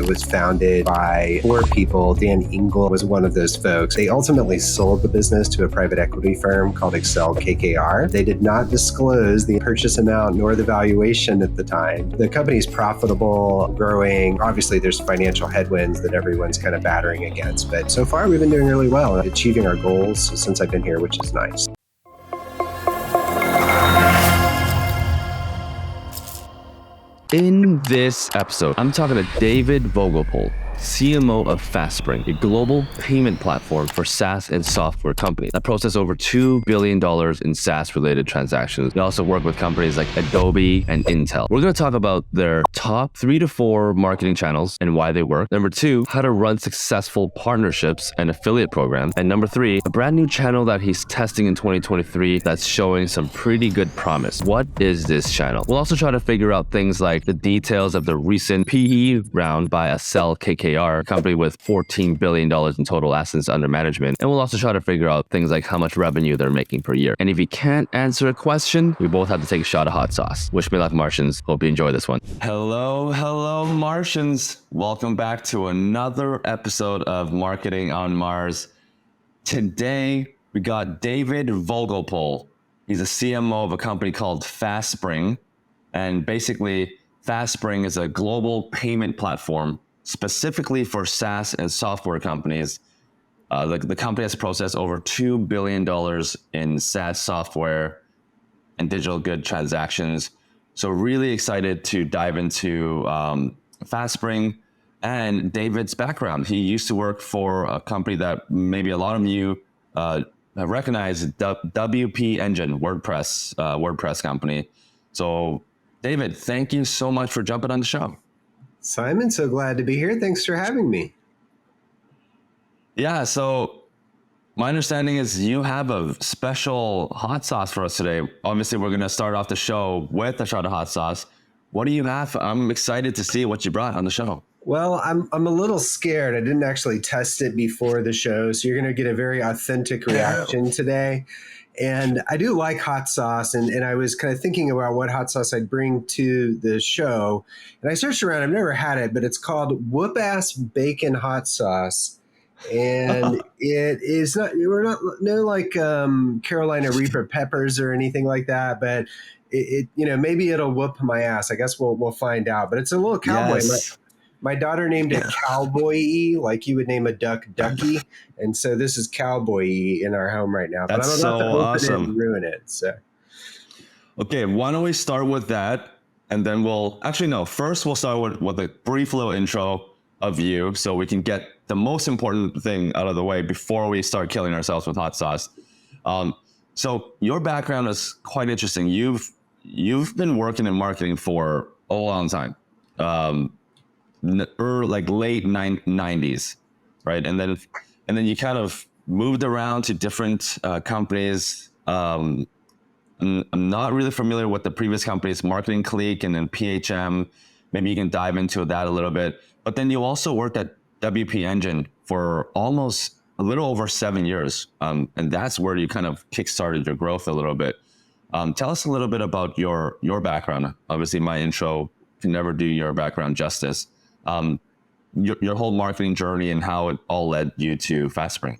that was founded by 4 people. Dan Engel was one of those folks. They ultimately sold the business to a private equity firm called Excel KKR. They did not disclose the purchase amount nor the valuation at the time. The company's profitable, growing. Obviously, there's financial headwinds that everyone's kind of battering against. But so far, we've been doing really well at achieving our goals since I've been here, which is nice. In this episode, I'm talking to David Vogelpohl, CMO of FastSpring, a global payment platform for SaaS and software companies that process over $2 billion in SaaS-related transactions. They also work with companies like Adobe and Intel. We're going to talk about their top 3 to 4 marketing channels and why they work. Number 2, how to run successful partnerships and affiliate programs. And number 3, a brand new channel that he's testing in 2023 that's showing some pretty good promise. What is this channel? We'll also try to figure out things like the details of the recent PE round by Excel KKR, a company with $14 billion in total assets under management. And we'll also try to figure out things like how much revenue they're making per year. And if you can't answer a question, we both have to take a shot of hot sauce. Wish me luck, Martians. Hope you enjoy this one. Hello, Martians. Welcome back to another episode of Marketing on Mars. Today, we got David Vogelpohl. He's a CMO of a company called FastSpring. And basically, FastSpring is a global payment platform specifically for SaaS and software companies. The company has processed over $2 billion in SaaS software and digital good transactions. So really excited to dive into FastSpring and David's background. He used to work for a company that maybe a lot of you have recognized, WP Engine, WordPress company. So David, thank you so much for jumping on the show. Simon, so glad to be here. Thanks for having me. Yeah, so my understanding is you have a special hot sauce for us today. Obviously, we're going to start off the show with a shot of hot sauce. What do you have? I'm excited to see what you brought on the show. Well, I'm a little scared. I didn't actually test it before the show, so you're going to get a very authentic reaction today. And I do like hot sauce, and I was kind of thinking about what hot sauce I'd bring to the show. And I searched around. I've never had it, but it's called Whoop-Ass Bacon Hot Sauce. And it is not, we're not, no like Carolina Reaper peppers or anything like that, but it maybe it'll whoop my ass. I guess we'll find out. But it's a little cowboy. Yes. My daughter named it Cowboy-y, like you would name a duck Ducky. And so this is Cowboy-y in our home right now. But That's I'm so about to open awesome. it and ruin it. So. Okay, why don't we start with that? And then first we'll start with a brief little intro of you so we can get the most important thing out of the way before we start killing ourselves with hot sauce. So your background is quite interesting. You've been working in marketing for a long time. Like late 90s, right? And then you kind of moved around to different companies. I'm not really familiar with the previous companies, Marketing Clique and then PHM. Maybe you can dive into that a little bit. But then you also worked at WP Engine for almost a little over 7 years. And that's where you kind of kickstarted your growth a little bit. Tell us a little bit about your background. Obviously, my intro can never do your background justice. Your whole marketing journey and how it all led you to FastSpring.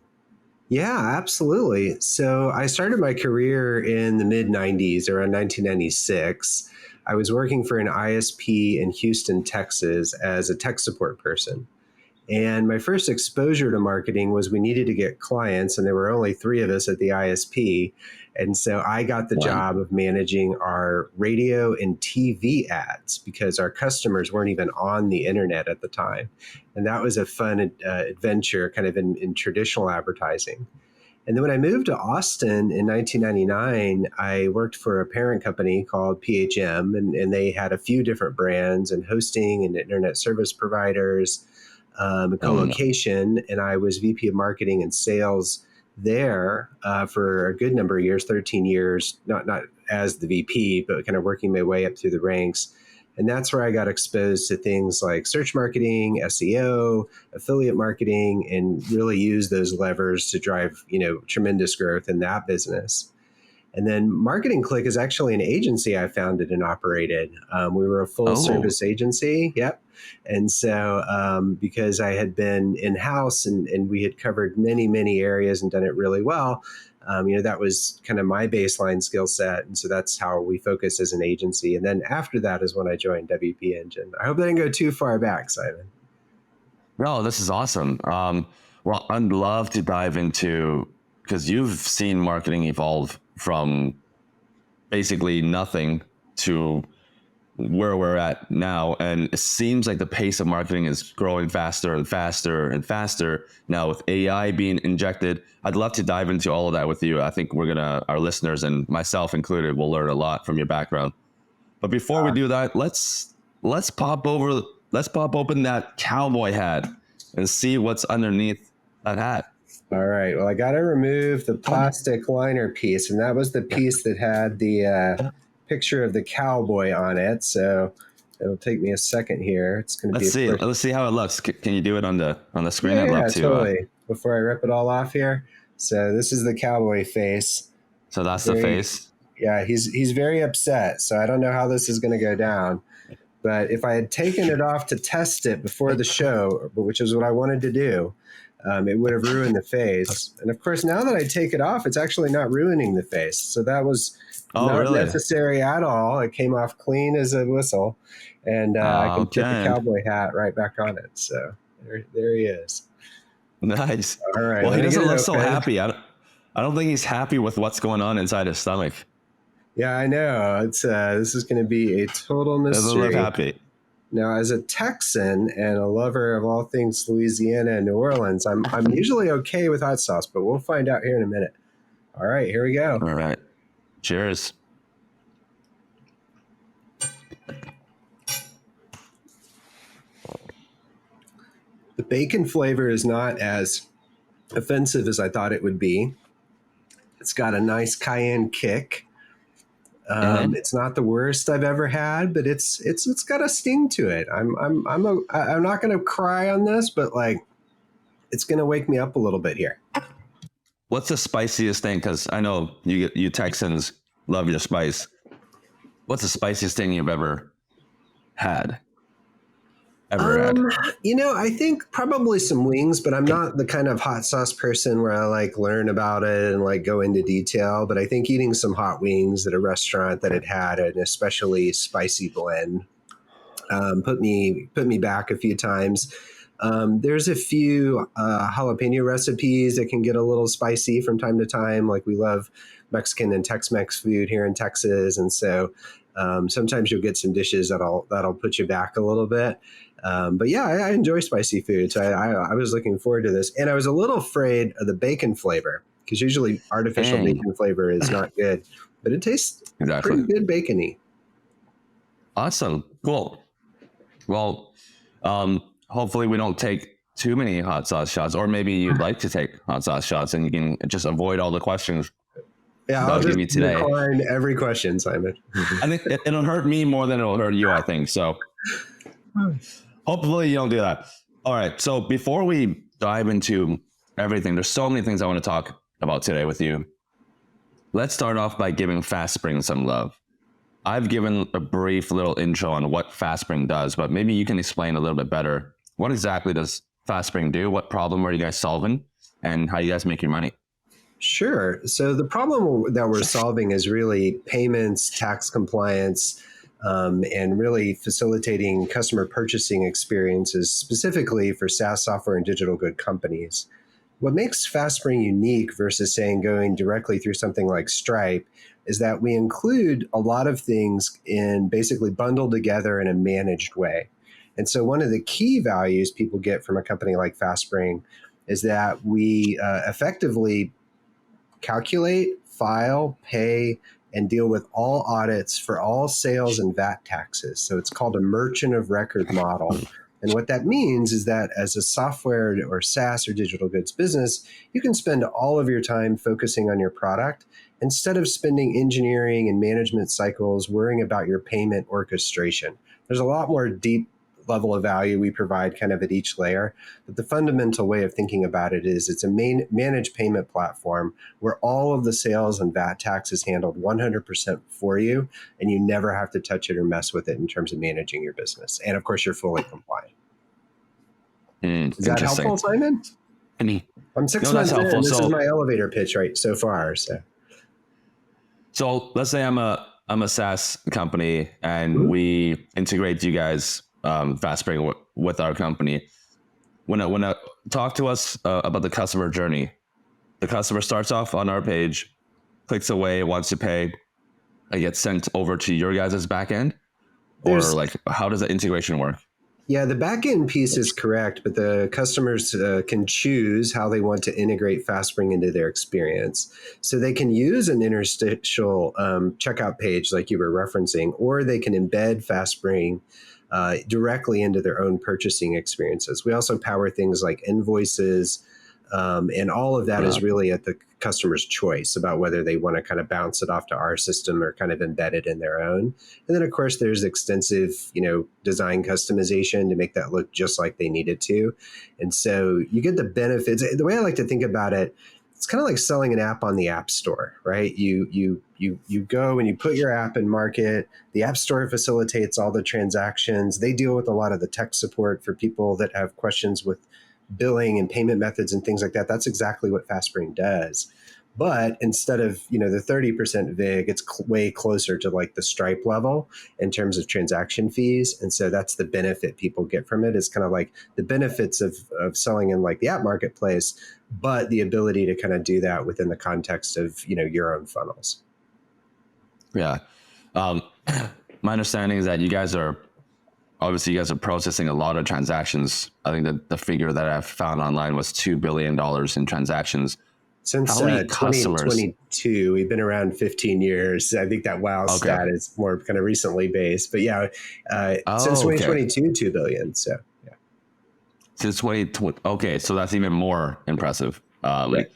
Yeah, absolutely. So I started my career in the mid-90s, around 1996. I was working for an ISP in Houston, Texas as a tech support person. And my first exposure to marketing was we needed to get clients, and there were only 3 of us at the ISP. And so I got the job of managing our radio and TV ads because our customers weren't even on the internet at the time. And that was a fun adventure kind of in traditional advertising. And then when I moved to Austin in 1999, I worked for a parent company called PHM, and they had a few different brands and hosting and internet service providers, co-location. And I was VP of marketing and sales there for a good number of years, 13 years, not as the VP, but kind of working my way up through the ranks. And that's where I got exposed to things like search marketing, SEO, affiliate marketing, and really use those levers to drive, tremendous growth in that business. And then Marketing Click is actually an agency I founded and operated. We were a full Oh, service agency. Yep. And so because I had been in-house and we had covered many, many areas and done it really well, that was kind of my baseline skill set. And so that's how we focused as an agency. And then after that is when I joined WP Engine. I hope I didn't go too far back, Simon. no, this is awesome. Well, I'd love to dive into, because you've seen marketing evolve from basically nothing to where we're at now. And it seems like the pace of marketing is growing faster and faster and faster. Now with AI being injected, I'd love to dive into all of that with you. I think our listeners and myself included, will learn a lot from your background. But before we do that, let's pop open that cowboy hat and see what's underneath that hat. All right. Well, I got to remove the plastic liner piece, and that was the piece that had the picture of the cowboy on it. So it'll take me a second here. It's going to be. Let's see how it looks. Can you do it on the screen? Yeah, I'd love to. totally. Before I rip it all off here. So this is the cowboy face. So that's the face. Yeah, he's very upset. So I don't know how this is going to go down. But if I had taken it off to test it before the show, which is what I wanted to do, it would have ruined the face. And of course, now that I take it off, it's actually not ruining the face. So that was not necessary at all. It came off clean as a whistle. And I can put the cowboy hat right back on it. So there he is. Nice. All right. Well, he doesn't look so happy. I don't think he's happy with what's going on inside his stomach. Yeah, I know. It's this is going to be a total mystery. Doesn't look happy. Now, as a Texan and a lover of all things Louisiana and New Orleans, I'm usually okay with hot sauce, but we'll find out here in a minute. All right, here we go. All right. Cheers. The bacon flavor is not as offensive as I thought it would be. It's got a nice cayenne kick. It's not the worst I've ever had, but it's got a sting to it. I'm not going to cry on this, but like it's going to wake me up a little bit here. What's the spiciest thing? Because I know you Texans love your spice. What's the spiciest thing you've ever had? I think probably some wings, but I'm not the kind of hot sauce person where I like learn about it and like go into detail. But I think eating some hot wings at a restaurant that had an especially spicy blend put me back a few times. There's a few jalapeno recipes that can get a little spicy from time to time. Like we love Mexican and Tex-Mex food here in Texas, and so sometimes you'll get some dishes that'll put you back a little bit. But yeah, I enjoy spicy food. So I was looking forward to this. And I was a little afraid of the bacon flavor because usually artificial bacon flavor is not good, but it tastes pretty good bacony. Awesome. Cool. Well, hopefully we don't take too many hot sauce shots, or maybe you'd like to take hot sauce shots and you can just avoid all the questions. Yeah, I'll just decline every question, Simon. I think it'll hurt me more than it'll hurt you, I think. So hopefully you don't do that. All right. So before we dive into everything, there's so many things I want to talk about today with you. Let's start off by giving FastSpring some love. I've given a brief little intro on what FastSpring does, but maybe you can explain a little bit better. What exactly does FastSpring do? What problem are you guys solving? And how you guys make your money? Sure. So the problem that we're solving is really payments, tax compliance, and really facilitating customer purchasing experiences specifically for SaaS software and digital good companies. What makes FastSpring unique versus going directly through something like Stripe is that we include a lot of things in basically bundled together in a managed way. And so one of the key values people get from a company like FastSpring is that we effectively calculate, file, pay, and deal with all audits for all sales and VAT taxes. So it's called a merchant of record model. And what that means is that as a software or SaaS or digital goods business, you can spend all of your time focusing on your product instead of spending engineering and management cycles worrying about your payment orchestration. There's a lot more deep level of value we provide kind of at each layer. But the fundamental way of thinking about it is it's a managed payment platform where all of the sales and VAT tax is handled 100% for you, and you never have to touch it or mess with it in terms of managing your business. And of course, you're fully compliant. Is that helpful, Simon? I'm 6 months in. This is my elevator pitch right so far. So let's say I'm a SaaS company and we integrate you guys, FastSpring, with our company. When I talk to us about the customer journey, the customer starts off on our page, clicks away, wants to pay, it gets sent over to your guys' backend, or like how does the integration work? Yeah, the backend piece is correct, but the customers can choose how they want to integrate FastSpring into their experience. So they can use an interstitial checkout page like you were referencing, or they can embed FastSpring directly into their own purchasing experiences. We also power things like invoices, and all of that is really at the customer's choice about whether they want to kind of bounce it off to our system or kind of embed it in their own. And then, of course, there's extensive, design customization to make that look just like they need it to. And so you get the benefits. The way I like to think about it, it's kind of like selling an app on the App Store, right? You go and you put your app in market. The App Store facilitates all the transactions. They deal with a lot of the tech support for people that have questions with billing and payment methods and things like that. That's exactly what FastSpring does. But instead of, the 30% VIG, it's way closer to like the Stripe level in terms of transaction fees. And so that's the benefit people get from it. It's kind of like the benefits of selling in like the app marketplace, but the ability to kind of do that within the context of, your own funnels. Yeah. My understanding is that you guys are processing a lot of transactions. I think that the figure that I've found online was $2 billion in transactions. Since 2022, we've been around 15 years. I think that stat is more kind of recently based. But yeah, since 2022, 2 billion. So yeah. Since 2020, okay, so that's even more impressive. Right.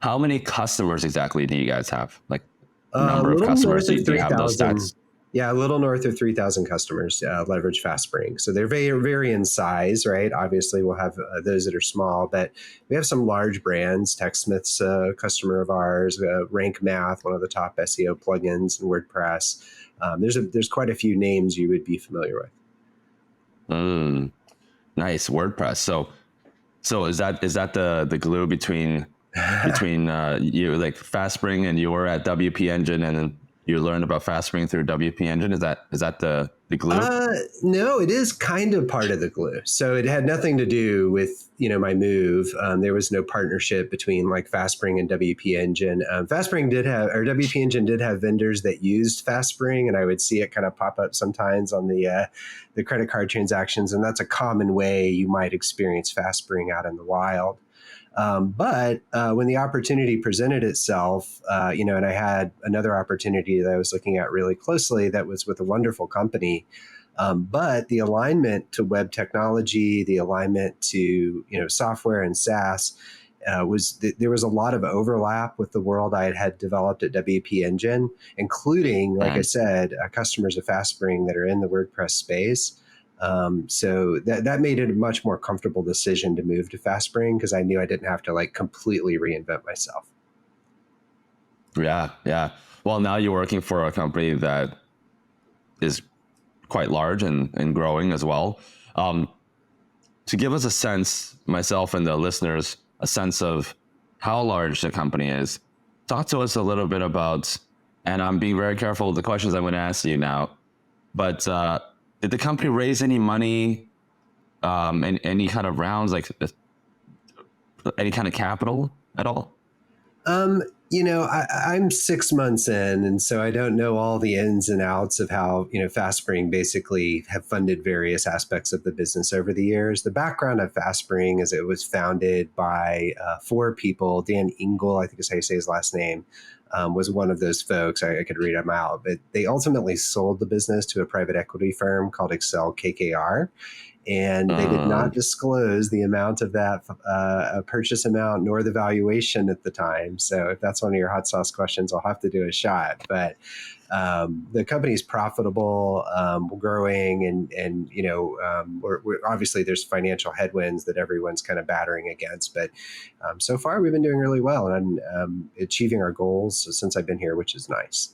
How many customers exactly do you guys have? Like number of customers? Do you have those stats? Yeah, a little north of 3,000 customers leverage FastSpring. So they're vary in size, right? Obviously, we'll have those that are small, but we have some large brands. TechSmith's a customer of ours. Rank Math, one of the top SEO plugins, and Wordpress. There's quite a few names you would be familiar with. Nice, Wordpress. So is that the glue between you, like FastSpring, and you were at WP Engine, and then you learned about FastSpring through WP Engine? Is that the glue? No, it is kind of part of the glue. So it had nothing to do with, my move. There was no partnership between like FastSpring and WP Engine. WP Engine did have vendors that used FastSpring, and I would see it kind of pop up sometimes on the credit card transactions. And that's a common way you might experience FastSpring out in the wild. But when the opportunity presented itself, and I had another opportunity that I was looking at really closely that was with a wonderful company. But the alignment to web technology, the alignment to, software and SaaS there was a lot of overlap with the world I had developed at WP Engine, including, like I said, customers of FastSpring that are in the WordPress space. So that made it a much more comfortable decision to move to FastSpring because I knew I didn't have to like completely reinvent myself. Yeah. Well, now you're working for a company that is quite large and growing as well. To give us a sense, myself and the listeners, a sense of how large the company is, talk to us a little bit about, and I'm being very careful with the questions I'm going to ask you now, but did the company raise any money, in any kind of rounds, like any kind of capital at all? I'm 6 months in, and so I don't know all the ins and outs of how, FastSpring basically have funded various aspects of the business over the years. The background of FastSpring is it was founded by 4 people. Dan Engel, I think is how you say his last name, was one of those folks. I could read them out, but they ultimately sold the business to a private equity firm called Excel KKR. and they did not disclose the amount of that purchase amount nor the valuation at the time. So if that's one of your hot sauce questions, I'll have to do a shot. But the company's profitable, growing, and we're obviously there's financial headwinds that everyone's kind of battering against. But so far, we've been doing really well and achieving our goals since I've been here, which is nice.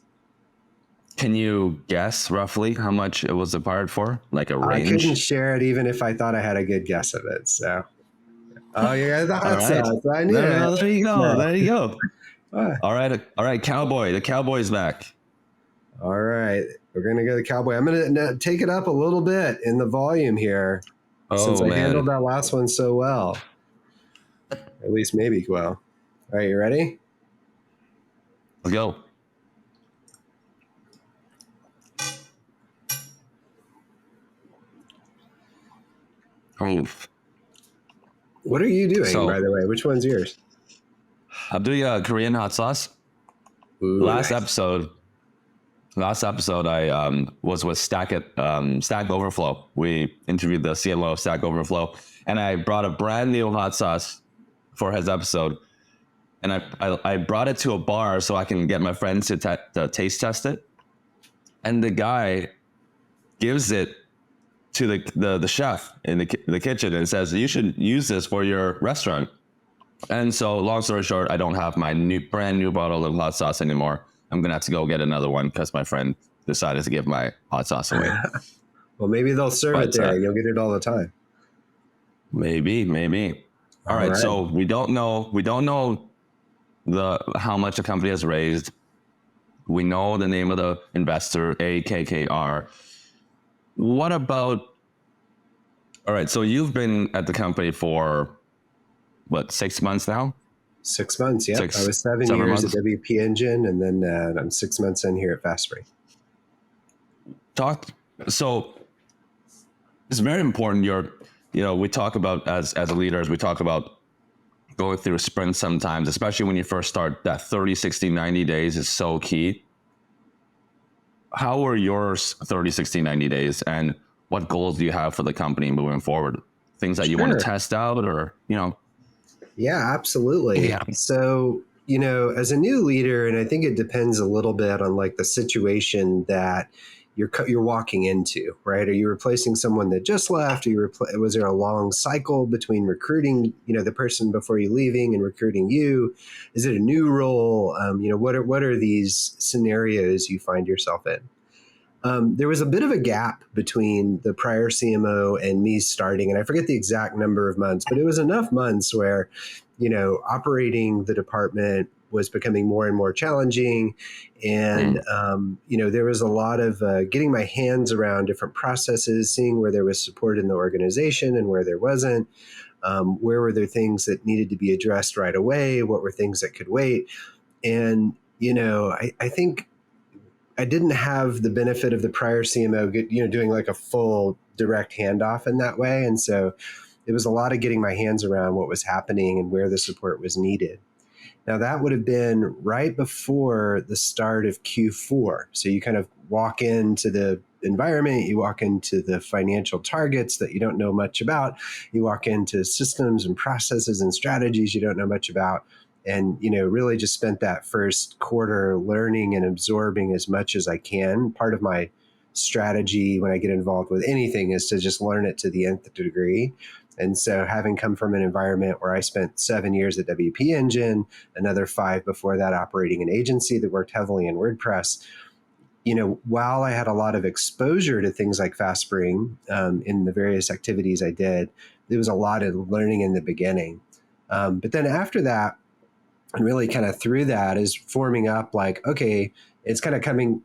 Can you guess roughly how much it was acquired for? Like a range? I couldn't share it even if I thought I had a good guess of it. So, oh, you got the hot sauce. I knew it. There you go. Yeah. There you go. All right, Cowboy. The Cowboy's back. All right, we're gonna go to the Cowboy. I'm gonna take it up a little bit in the volume here, since I handled that last one so well. At least maybe well. All right, you ready? Let's go. Oof. What are you doing, by the way? Which one's yours? I'm doing a Korean hot sauce. Ooh, Last episode, I was with Stack Overflow. We interviewed the CMO of Stack Overflow, and I brought a brand new hot sauce for his episode. And I brought it to a bar so I can get my friends to taste test it. And the guy gives it to the chef in the kitchen and says, you should use this for your restaurant. And so long story short, I don't have my brand new bottle of hot sauce anymore. I'm going to have to go get another one because my friend decided to give my hot sauce away. Well, maybe they'll serve it there. You'll get it all the time. Maybe. All right. So we don't know how much the company has raised. We know the name of the investor, AKKR. What about, all right, so you've been at the company for, 6 months now? 6 months, yeah. I was 7 years at WP Engine, and then I'm 6 months in here at FastSpring. So it's very important. We talk about, as leaders, we talk about going through sprints sometimes, especially when you first start. That 30, 60, 90 days is so key. How were yours 30, 60, 90 days, and what goals do you have for the company moving forward? Things that you want to test out, or, Yeah, absolutely. Yeah. So, as a new leader, and I think it depends a little bit on like the situation that you're walking into, right? Are you replacing someone that just left? Was there a long cycle between recruiting, the person before you leaving and recruiting you? Is it a new role? What are these scenarios you find yourself in? There was a bit of a gap between the prior CMO and me starting, and I forget the exact number of months, but it was enough months where, operating the department was becoming more and more challenging. And, there was a lot of getting my hands around different processes, seeing where there was support in the organization and where there wasn't. Where were there things that needed to be addressed right away? What were things that could wait? And, I think I didn't have the benefit of the prior CMO, doing like a full direct handoff in that way. And so it was a lot of getting my hands around what was happening and where the support was needed. Now, that would have been right before the start of Q4. So you kind of walk into the environment, you walk into the financial targets that you don't know much about, you walk into systems and processes and strategies you don't know much about, and really just spent that first quarter learning and absorbing as much as I can. Part of my strategy when I get involved with anything is to just learn it to the nth degree. And so having come from an environment where I spent 7 years at WP Engine, another 5 before that operating an agency that worked heavily in WordPress, while I had a lot of exposure to things like FastSpring in the various activities I did, there was a lot of learning in the beginning. But then after that, and really kind of through that is forming up like, okay, it's kind of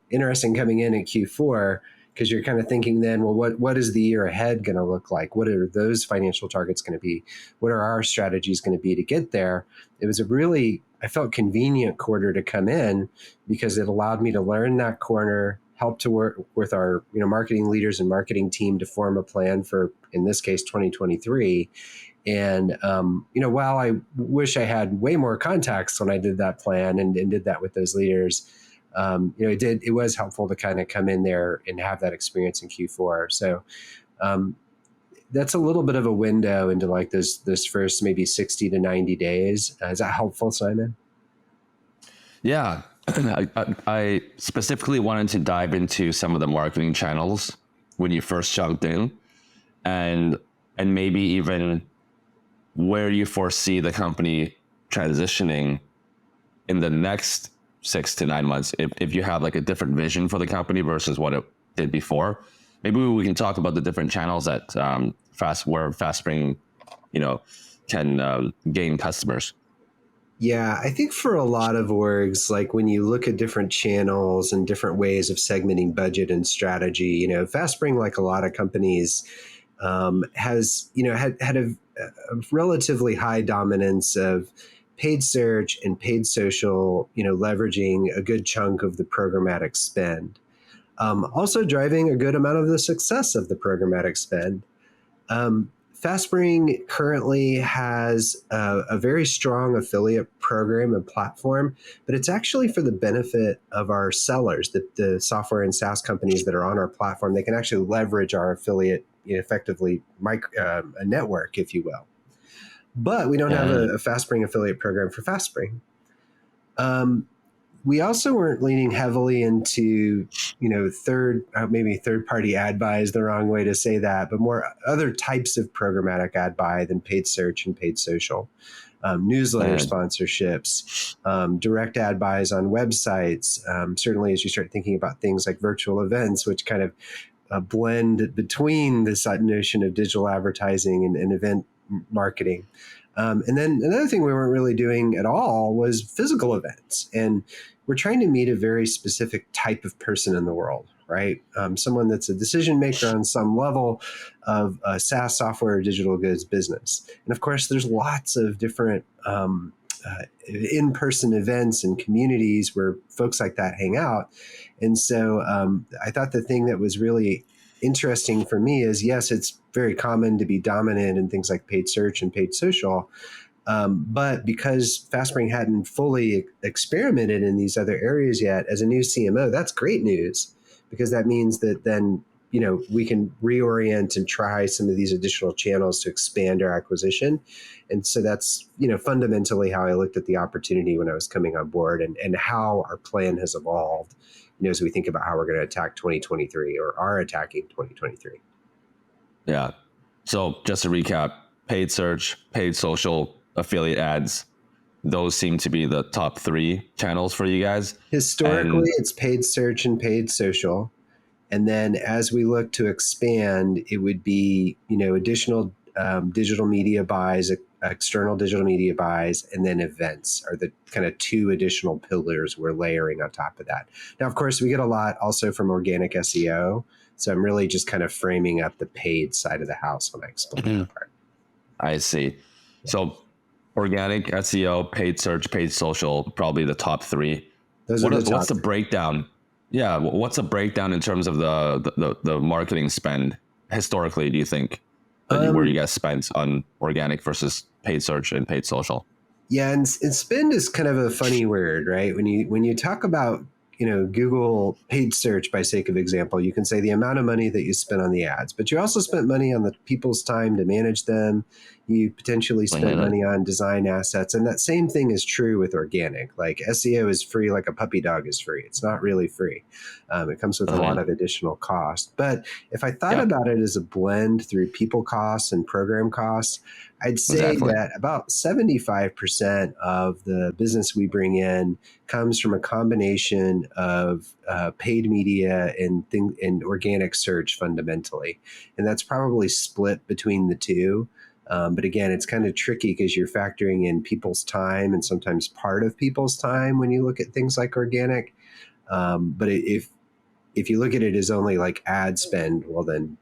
interesting coming in at Q4, because you're kind of thinking then, well, what is the year ahead going to look like? What are those financial targets going to be? What are our strategies going to be to get there? It was I felt convenient quarter to come in because it allowed me to learn that corner, help to work with our marketing leaders and marketing team to form a plan for, in this case, 2023. And, while I wish I had way more context when I did that plan and did that with those leaders, it was helpful to kind of come in there and have that experience in Q4. So that's a little bit of a window into like this first maybe 60 to 90 days. Is that helpful, Simon? Yeah. I specifically wanted to dive into some of the marketing channels when you first jumped in, and maybe even where you foresee the company transitioning in the next 6 to 9 months, if you have like a different vision for the company versus what it did before. Maybe we can talk about the different channels that where FastSpring, can gain customers. Yeah, I think for a lot of orgs, like when you look at different channels and different ways of segmenting budget and strategy, FastSpring, like a lot of companies, has had a relatively high dominance of paid search and paid social, leveraging a good chunk of the programmatic spend. Also driving a good amount of the success of the programmatic spend. FastSpring currently has a very strong affiliate program and platform, but it's actually for the benefit of our sellers, the software and SaaS companies that are on our platform. They can actually leverage our affiliate effectively a network, if you will. But we don't have a FastSpring affiliate program for FastSpring. We also weren't leaning heavily into, third-party ad buy is the wrong way to say that, but more other types of programmatic ad buy than paid search and paid social, newsletter sponsorships, direct ad buys on websites. Certainly, as you start thinking about things like virtual events, which kind of blend between this notion of digital advertising and event marketing. And then another thing we weren't really doing at all was physical events. And we're trying to meet a very specific type of person in the world, right? Someone that's a decision maker on some level of a SaaS software or digital goods business. And of course, there's lots of different in-person events and communities where folks like that hang out. And so I thought the thing that was really interesting for me is, yes, it's very common to be dominant in things like paid search and paid social. But because FastSpring hadn't fully experimented in these other areas yet, as a new CMO, that's great news, because that means that then, we can reorient and try some of these additional channels to expand our acquisition. And so that's, fundamentally how I looked at the opportunity when I was coming on board, and how our plan has evolved, as we think about how we're going to attack 2023 or are attacking 2023. Yeah. So just to recap, paid search, paid social, affiliate ads, those seem to be the top three channels for you guys. Historically, it's paid search and paid social. And then as we look to expand, it would be, additional digital media buys, external digital media buys, and then events are the kind of two additional pillars we're layering on top of that. Now, of course, we get a lot also from organic SEO. So I'm really just kind of framing up the paid side of the house when I explain that part. I see. So organic SEO, paid search, paid social, probably the top three. What's the breakdown? Yeah, what's the breakdown in terms of the marketing spend historically, do you think, where you guys spent on organic versus paid search and paid social? Yeah, and spend is kind of a funny word, right? When you talk about Google paid search, by sake of example, you can say the amount of money that you spent on the ads, but you also spent money on the people's time to manage them. You potentially spent money on design assets. And that same thing is true with organic. Like SEO is free, like a puppy dog is free. It's not really free. It comes with a lot of additional cost. But if I thought about it as a blend through people costs and program costs, I'd say that about 75% of the business we bring in comes from a combination of paid media and organic search fundamentally. And that's probably split between the two. But again, it's kind of tricky because you're factoring in people's time and sometimes part of people's time when you look at things like organic. But if you look at it as only like ad spend, well then,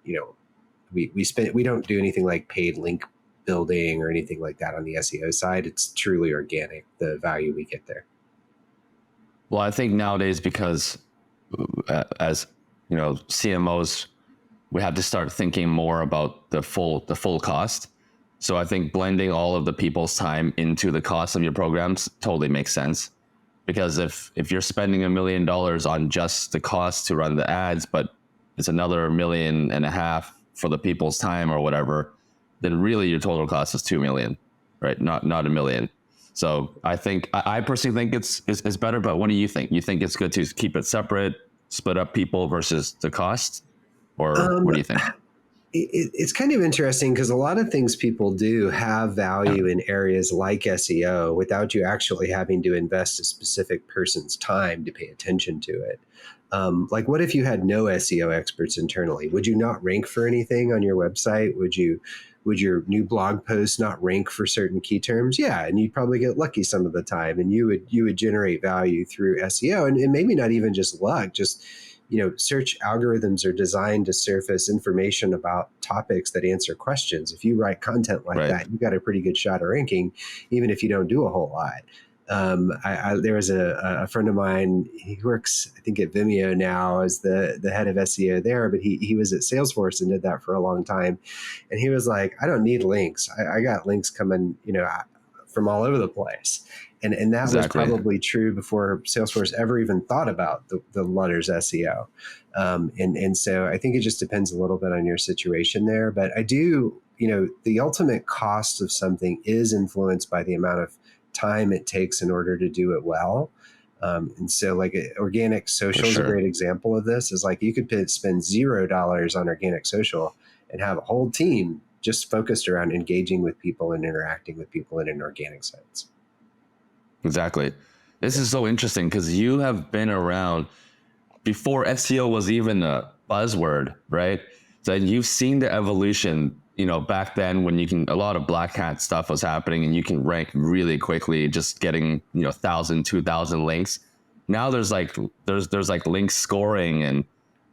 we don't do anything like paid link building or anything like that on the SEO side. It's truly organic, the value we get there. Well, I think nowadays, because as CMOs, we have to start thinking more about the full cost. So I think blending all of the people's time into the cost of your programs totally makes sense. Because if you're spending $1 million on just the cost to run the ads, but it's another $1.5 million for the people's time or whatever, then really your total cost is 2 million, right? Not a million. So I personally think it's better, but what do you think? You think it's good to keep it separate, split up people versus the cost, or Um, what do you think? it's kind of interesting because a lot of things people do have Yeah, value in areas like SEO without you actually having to invest a specific person's time to pay attention to it. Like, what if you had no SEO experts internally? Would you not rank for anything on your website? Would your new blog post not rank for certain key terms? Yeah, and you'd probably get lucky some of the time, and you would generate value through SEO, and maybe not even just luck, just search algorithms are designed to surface information about topics that answer questions. If you write content like right. that, you got a pretty good shot of ranking, even if you don't do a whole lot. There was a friend of mine. He works, I think, at Vimeo now as the head of SEO there, but he was at Salesforce and did that for a long time. And he was like, I don't need links. I got links coming, from all over the place. And that was Exactly. probably true before Salesforce ever even thought about the letters SEO. And so I think it just depends a little bit on your situation there. But I do, the ultimate cost of something is influenced by the amount of time it takes in order to do it well. And so like organic For social is a sure. great example of this. Is like you could spend $0 on organic social and have a whole team just focused around engaging with people and interacting with people in an organic sense. Exactly. This Yeah. is so interesting because you have been around before SEO was even a buzzword, right? So you've seen the evolution, back then when a lot of black hat stuff was happening and you can rank really quickly, just getting, 1,000, 2,000 links. Now there's like link scoring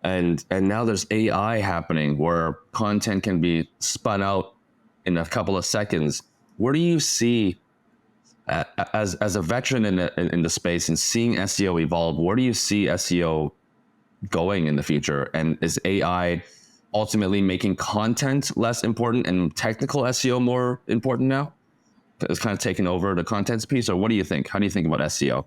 and now there's AI happening where content can be spun out in a couple of seconds. Where do you see as a veteran in the space and seeing SEO evolve, where do you see SEO going in the future? And is AI ultimately making content less important and technical SEO more important now? It's kind of taking over the contents piece, or what do you think? How do you think about SEO?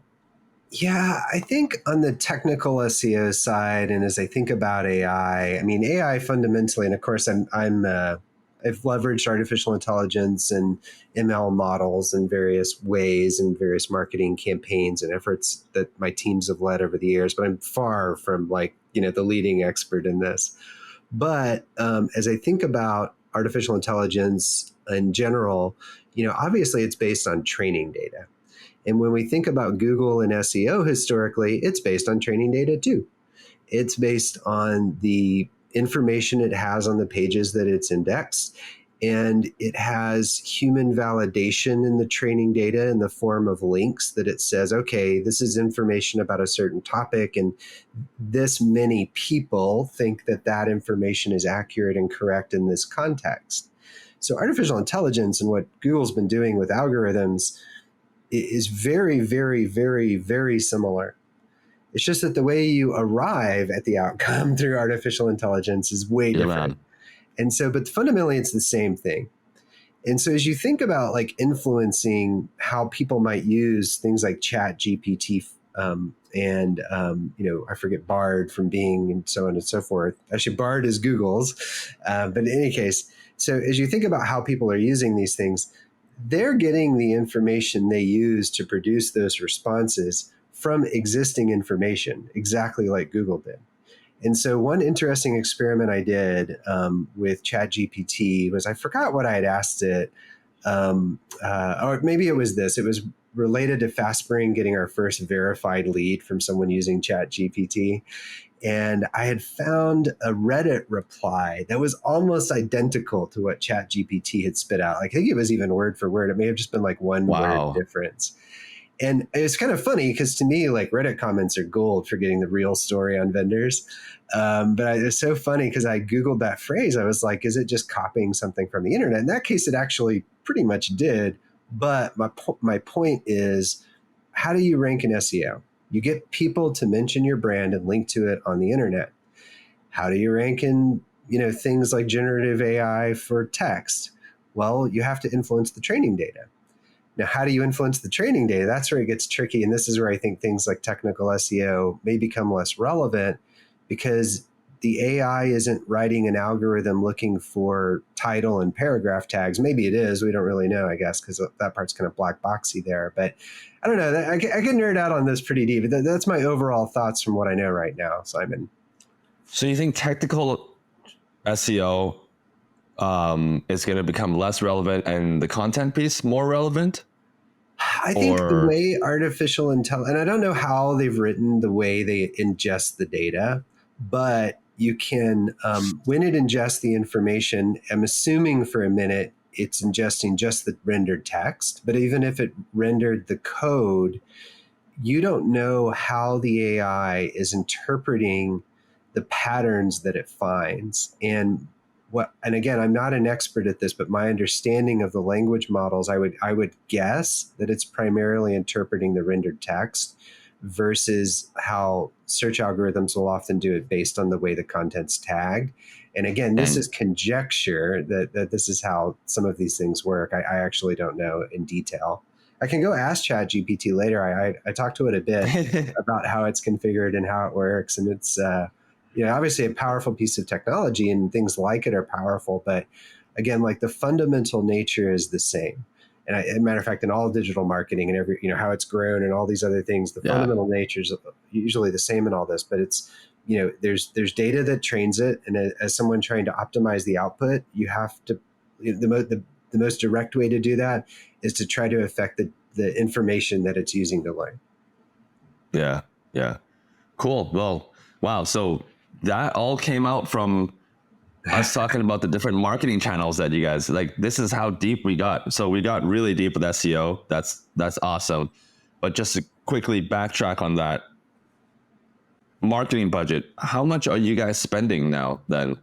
Yeah, I think on the technical SEO side, and as I think about AI, I mean AI fundamentally, and of course I've leveraged artificial intelligence and ML models in various ways and various marketing campaigns and efforts that my teams have led over the years. But I'm far from the leading expert in this. But as I think about artificial intelligence in general, obviously it's based on training data. And when we think about Google and SEO historically, it's based on training data too. It's based on the information it has on the pages that it's indexed. And it has human validation in the training data in the form of links that it says, okay, this is information about a certain topic. And this many people think that that information is accurate and correct in this context. So artificial intelligence and what Google's been doing with algorithms is very, very, very, very similar. It's just that the way you arrive at the outcome through artificial intelligence is way Yeah, different. man. And so, but fundamentally, it's the same thing. And so, as you think about influencing how people might use things like Chat GPT I forget Bard from Bing and so on and so forth. Actually, Bard is Google's. But in any case, so as you think about how people are using these things, they're getting the information they use to produce those responses from existing information, exactly like Google did. And so one interesting experiment I did with ChatGPT was I forgot what I had asked it, or maybe it was this. It was related to FastSpring getting our first verified lead from someone using ChatGPT. And I had found a Reddit reply that was almost identical to what ChatGPT had spit out. I think it was even word for word. It may have just been one word Wow. difference. And it's kind of funny because to me, Reddit comments are gold for getting the real story on vendors. But it's so funny because I Googled that phrase. I was like, is it just copying something from the internet? In that case, it actually pretty much did. But my point is, how do you rank in SEO? You get people to mention your brand and link to it on the internet. How do you rank in things like generative AI for text? Well, you have to influence the training data. Now, how do you influence the training data? That's where it gets tricky. And this is where I think things like technical SEO may become less relevant because the AI isn't writing an algorithm looking for title and paragraph tags. Maybe it is. We don't really know, I guess, because that part's kind of black boxy there. But I don't know. I can nerd out on this pretty deep. That's my overall thoughts from what I know right now, Simon. So you think technical SEO is going to become less relevant and the content piece more relevant? I think the way artificial intelligence, and I don't know how they've written the way they ingest the data, but you can, when it ingests the information, I'm assuming for a minute it's ingesting just the rendered text, but even if it rendered the code, you don't know how the AI is interpreting the patterns that it finds. And again, I'm not an expert at this, but my understanding of the language models, I would guess that it's primarily interpreting the rendered text versus how search algorithms will often do it based on the way the content's tagged. And again, this is conjecture that this is how some of these things work. I actually don't know in detail. I can go ask ChatGPT later. I talked to it a bit about how it's configured and how it works. And it's, obviously a powerful piece of technology and things like it are powerful. But again, like the fundamental nature is the same. And as a matter of fact, in all digital marketing and every, how it's grown and all these other things, the fundamental nature is usually the same in all this. But it's, there's data that trains it. And as someone trying to optimize the output, you have to, the most direct way to do that is to try to affect the information that it's using to learn. Yeah. Yeah. Cool. Well, wow. So that all came out from us talking about the different marketing channels that you guys like. This is how deep we got. So we got really deep with SEO. That's awesome. But just to quickly backtrack on that marketing budget, how much are you guys spending now then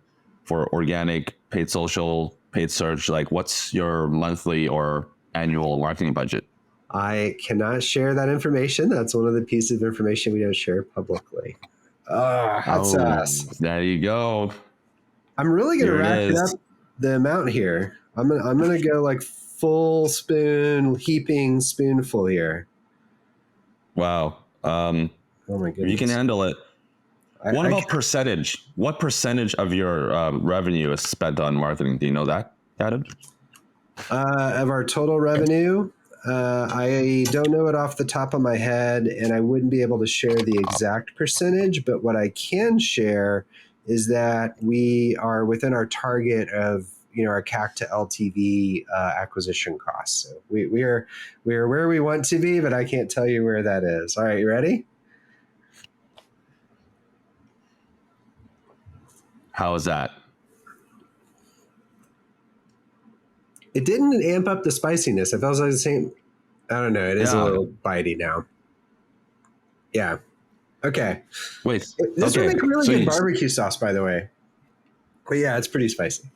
for organic, paid social, paid search? Like what's your monthly or annual marketing budget? I cannot share that information. That's one of the pieces of information we don't share publicly. Hot sauce. There you go. I'm really going to ratchet up the amount here. I'm gonna go like full spoon, heaping spoonful here. Wow. Oh my goodness. You can handle it. What about percentage? What percentage of your revenue is spent on marketing? Do you know that, Adam? Of our total revenue, I don't know it off the top of my head, and I wouldn't be able to share the exact percentage. But what I can share is that we are within our target of our CAC to LTV acquisition costs. So we are where we want to be, but I can't tell you where that is. All right, you ready? How is that? It didn't amp up the spiciness. It feels like the same. I don't know. It is a little bitey now. Yeah. Okay. Wait. This would make really good barbecue sauce, by the way. But yeah, it's pretty spicy.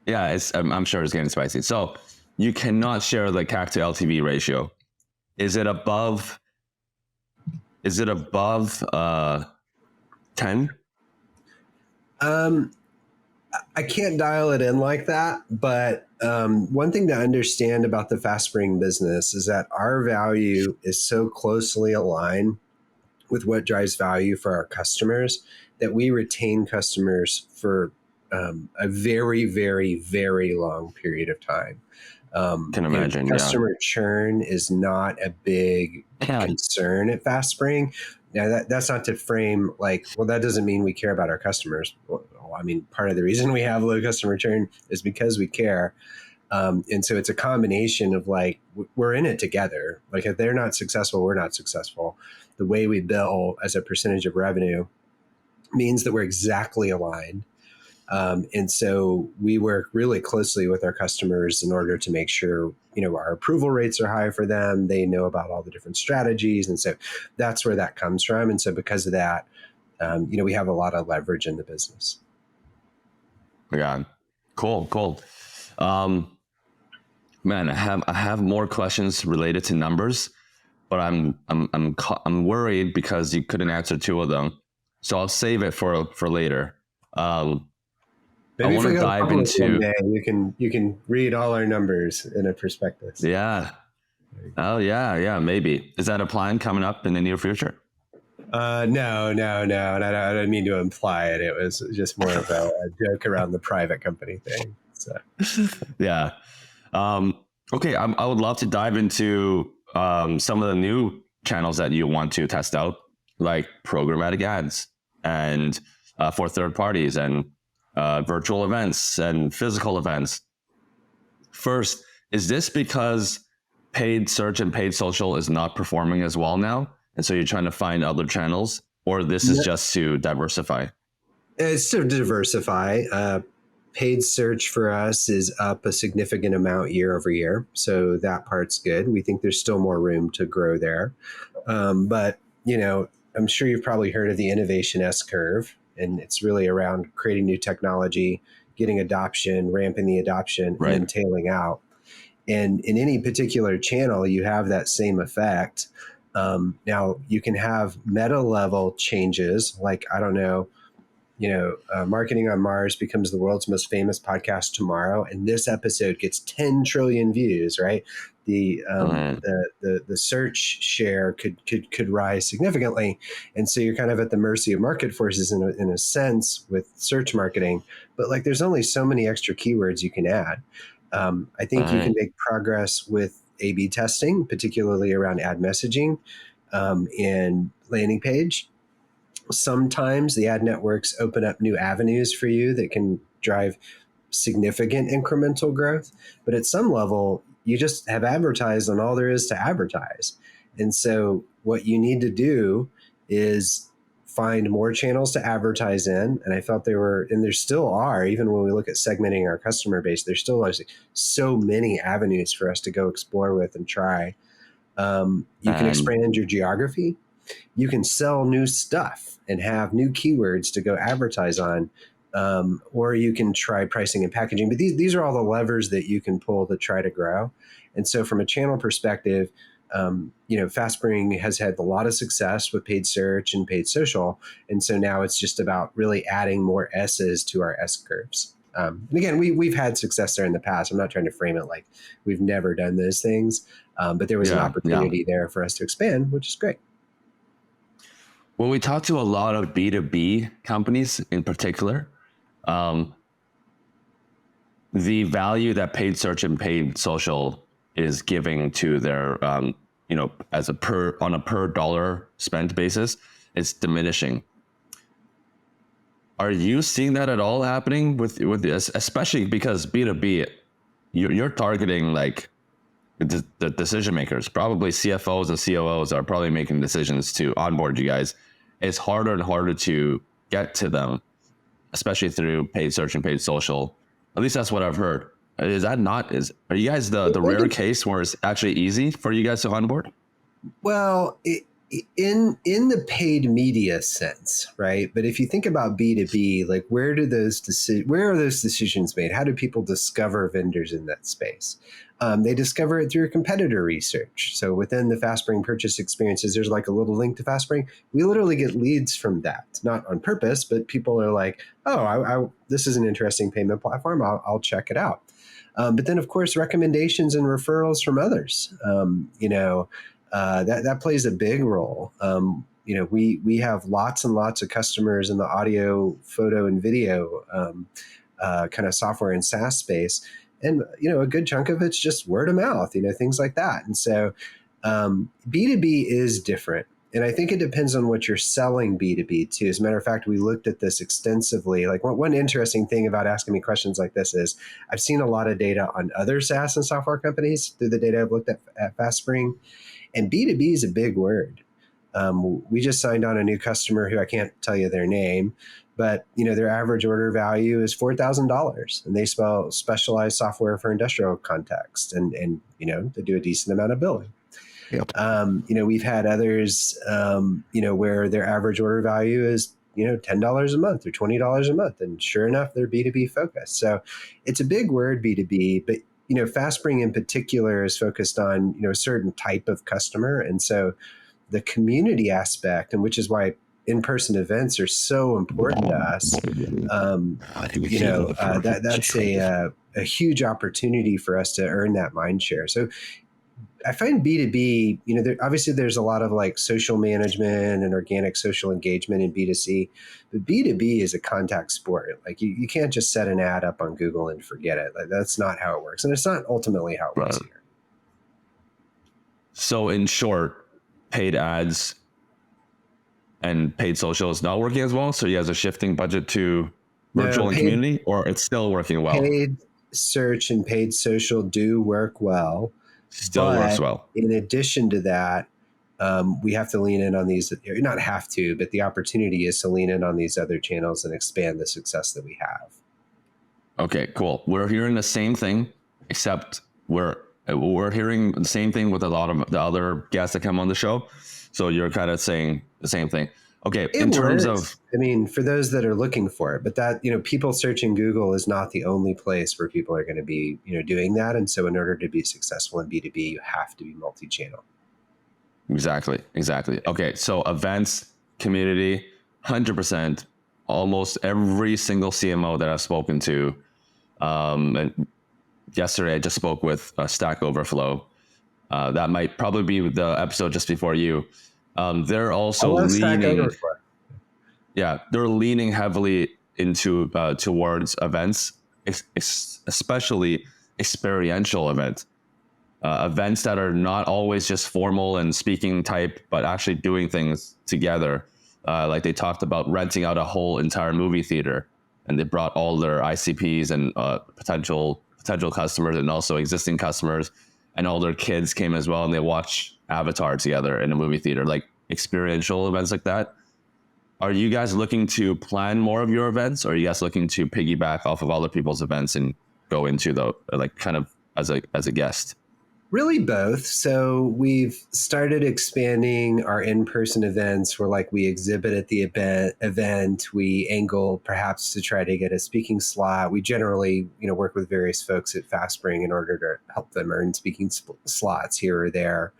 Yeah, I'm sure it's getting spicy. So you cannot share the CAC to LTV ratio. Is it above 10? I can't dial it in like that, but one thing to understand about the FastSpring business is that our value is so closely aligned with what drives value for our customers that we retain customers for a very, very, very long period of time. Can imagine. Customer churn is not a big concern at FastSpring. Now, that's not to frame like, well, that doesn't mean we care about our customers. Well, I mean, part of the reason we have low customer churn is because we care. And so it's a combination of like, we're in it together. Like if they're not successful, we're not successful. The way we bill as a percentage of revenue means that we're exactly aligned. And so we work really closely with our customers in order to make sure, our approval rates are high for them. They know about all the different strategies. And so that's where that comes from. And so because of that, we have a lot of leverage in the business. Yeah. Cool. Man, I have more questions related to numbers, but I'm worried because you couldn't answer two of them. So I'll save it for later. Maybe I want to dive into. You can read all our numbers in a prospectus. Yeah. Oh yeah, maybe. Is that a plan coming up in the near future? No. And I don't mean to imply it. It was just more of a joke around the private company thing. So. Yeah. Okay. I would love to dive into some of the new channels that you want to test out, like programmatic ads and for third parties and virtual events and physical events. First, is this because paid search and paid social is not performing as well now? And so you're trying to find other channels, or this is just to diversify? It's to diversify. Paid search for us is up a significant amount year over year. So that part's good. We think there's still more room to grow there. But, I'm sure you've probably heard of the innovation S curve, and it's really around creating new technology, getting adoption, ramping the adoption, and then tailing out. And in any particular channel, you have that same effect. Now, you can have meta level changes, like, I don't know, Marketing on Mars becomes the world's most famous podcast tomorrow, and this episode gets 10 trillion views. Right, the search share could rise significantly, and so you're kind of at the mercy of market forces in a sense with search marketing. But like, there's only so many extra keywords you can add. I think you can make progress with A/B testing, particularly around ad messaging and landing page. Sometimes the ad networks open up new avenues for you that can drive significant incremental growth. But at some level, you just have advertised on all there is to advertise. And so what you need to do is find more channels to advertise in. And I felt there were, and there still are, even when we look at segmenting our customer base, there's still so many avenues for us to go explore with and try. You can expand your geography. You can sell new stuff and have new keywords to go advertise on, or you can try pricing and packaging. But these are all the levers that you can pull to try to grow. And so from a channel perspective, FastSpring has had a lot of success with paid search and paid social. And so now it's just about really adding more S's to our S curves. And again, we've had success there in the past. I'm not trying to frame it like we've never done those things, but there was an opportunity there for us to expand, which is great. When we talk to a lot of B2B companies in particular, the value that paid search and paid social is giving to their, on a per dollar spent basis, is diminishing. Are you seeing that at all happening with this, especially because B2B, you're targeting like the decision makers, probably CFOs and COOs are probably making decisions to onboard you guys. It's harder and harder to get to them, especially through paid search and paid social. At least that's what I've heard. Is that not? Are you guys the rare case where it's actually easy for you guys to onboard? Well, in the paid media sense, right? But if you think about B2B, like where are those decisions made? How do people discover vendors in that space? They discover it through competitor research. So within the FastSpring purchase experiences, there's like a little link to FastSpring. We literally get leads from that, not on purpose, but people are like, oh, this is an interesting payment platform. I'll check it out. But then, of course, recommendations and referrals from others. That plays a big role. We have lots and lots of customers in the audio, photo, and video kind of software and SaaS space. And, a good chunk of it's just word of mouth, things like that. And so B2B is different. And I think it depends on what you're selling B2B to. As a matter of fact, we looked at this extensively. Like one interesting thing about asking me questions like this is I've seen a lot of data on other SaaS and software companies through the data I've looked at FastSpring. And B2B is a big word. We just signed on a new customer who I can't tell you their name, but their average order value is $4,000, and they sell specialized software for industrial context, and they do a decent amount of billing. Yep. We've had others, where their average order value is $10 a month or $20 a month, and sure enough, they're B2B focused. So it's a big word, B2B, but FastSpring in particular is focused on a certain type of customer, and so the community aspect, and which is why in-person events are so important to us. That's a huge opportunity for us to earn that mind share. So I find B2B, obviously there's a lot of like social management and organic social engagement in B2C, but B2B is a contact sport. Like you can't just set an ad up on Google and forget it. Like that's not how it works. And it's not ultimately how it works Right. here. So in short, paid ads and paid social is not working as well. So you guys are shifting budget to virtual No, and community, or it's still working well? paid search and paid social do work well. Still works But well. in addition to that, we have to lean in on these, not have to, but the opportunity is to lean in on these other channels and expand the success that we have. Okay, cool. We're hearing the same thing, except we're hearing the same thing with a lot of the other guests that come on the show. So you're kind of saying the same thing. Okay, It in terms works. of, I mean, for those that are looking for it, but that, people searching Google is not the only place where people are going to be, doing that. And so in order to be successful in B2B, you have to be multi-channel. exactly. Okay, so events, community, 100%, almost every single CMO that I've spoken to, and yesterday I just spoke with Stack Overflow. That might probably be the episode just before you. They're also leaning, they're leaning heavily into towards events, especially experiential events. Events that are not always just formal and speaking type, but actually doing things together. Like they talked about renting out a whole entire movie theater, and they brought all their ICPs and potential customers and also existing customers, and all their kids came as well, and they watched Avatar together in a movie theater, like experiential events like that. Are you guys looking to plan more of your events, or are you guys looking to piggyback off of other people's events and go into the like kind of as a guest? Really both. So we've started expanding our in-person events where like we exhibit at the event, we angle perhaps to try to get a speaking slot. We generally, work with various folks at FastSpring in order to help them earn speaking slots here or there.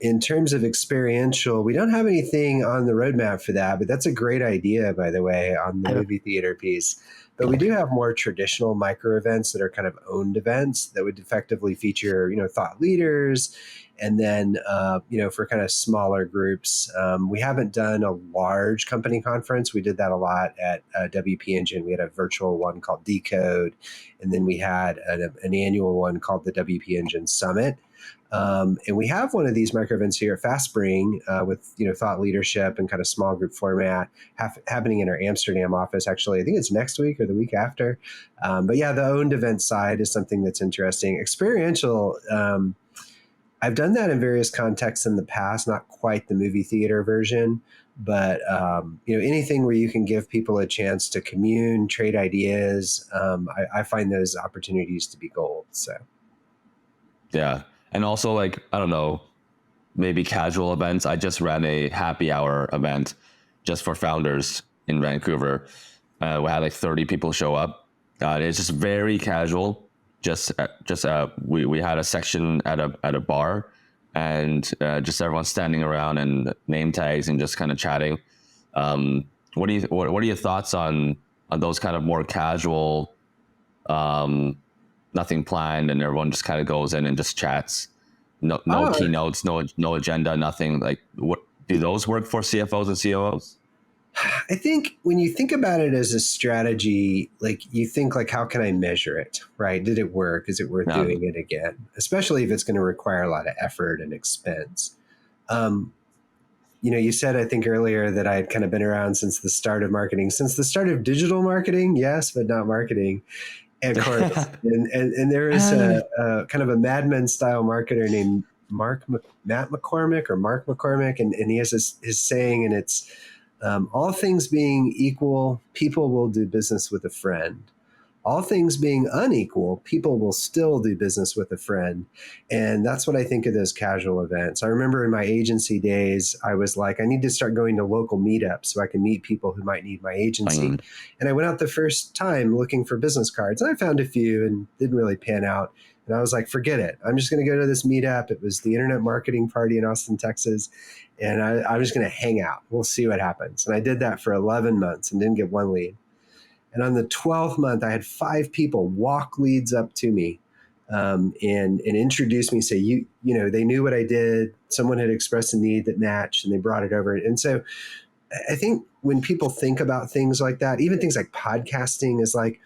In terms of experiential, we don't have anything on the roadmap for that, but that's a great idea, by the way, on the movie theater piece. But we do have more traditional micro events that are kind of owned events that would effectively feature, thought leaders. And then, for kind of smaller groups, we haven't done a large company conference. We did that a lot at WP Engine. We had a virtual one called Decode, and then we had an annual one called the WP Engine Summit. And we have one of these micro events here at FastSpring with thought leadership and kind of small group format happening in our Amsterdam office. Actually, I think it's next week or the week after. But yeah, the owned event side is something that's interesting. Experiential. I've done that in various contexts in the past, not quite the movie theater version, but anything where you can give people a chance to commune, trade ideas. I find those opportunities to be gold. So yeah. And also, like, I don't know, maybe casual events. I just ran a happy hour event just for founders in Vancouver. We had like 30 people show up. It's just very casual. We had a section at a bar, and just everyone standing around and name tags and just kind of chatting. What are your thoughts on those kind of more casual? Nothing planned, and everyone just kind of goes in and just chats. No keynotes, no agenda, nothing. Like, what do those work for CFOs and COOs? I think when you think about it as a strategy, like you think like, how can I measure it, right? Did it work? Is it worth doing it again? Especially if it's going to require a lot of effort and expense. You said, I think earlier that I had kind of been around since the start of marketing, since the start of digital marketing. Yes, but not marketing. Of course. and there is a kind of a Mad Men style marketer named Matt McCormick or Mark McCormick. And he has his saying, and it's all things being equal, people will do business with a friend. All things being unequal, people will still do business with a friend. And that's what I think of those casual events. I remember in my agency days, I was like, I need to start going to local meetups so I can meet people who might need my agency. And I went out the first time looking for business cards, and I found a few and didn't really pan out. And I was like, forget it. I'm just going to go to this meetup. It was the Internet Marketing Party in Austin, Texas. And I'm just going to hang out. We'll see what happens. And I did that for 11 months and didn't get one lead. And on the 12th month, I had 5 people walk leads up to me and introduced me. Say, they knew what I did. Someone had expressed a need that matched, and they brought it over. And so I think when people think about things like that, even things like podcasting, is like,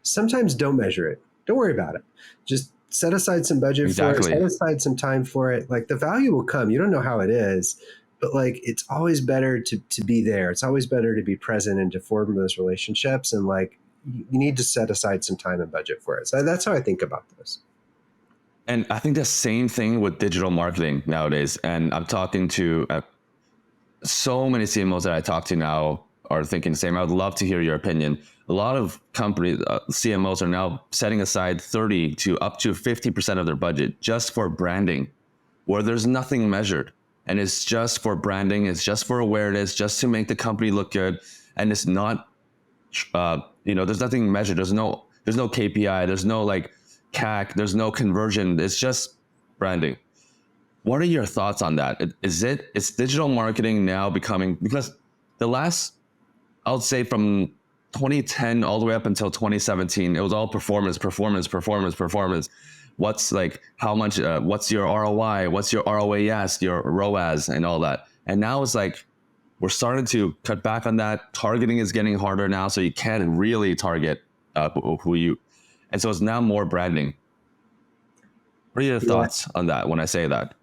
sometimes don't measure it. Don't worry about it. Just set aside some budget for it, set aside some time for it. Like, the value will come. You don't know how it is, but like, it's always better to be there. It's always better to be present and to form those relationships. And like, you need to set aside some time and budget for it. So that's how I think about this. And I think the same thing with digital marketing nowadays. And I'm talking to so many CMOs that I talk to now are thinking the same. I would love to hear your opinion. A lot of companies, CMOs are now setting aside 30 to up to 50% of their budget just for branding, where there's nothing measured. And it's just for branding. It's just for awareness, just to make the company look good. And it's not, there's nothing measured. There's no KPI. There's no like CAC. There's no conversion. It's just branding. What are your thoughts on that? Is digital marketing now becoming, because the last, I would say from 2010 all the way up until 2017, it was all performance. What's like, how much, what's your ROI? What's your ROAS, your ROAS and all that. And now it's like, we're starting to cut back on that. Targeting is getting harder now. So you can't really target and so it's now more branding. What are your thoughts on that when I say that?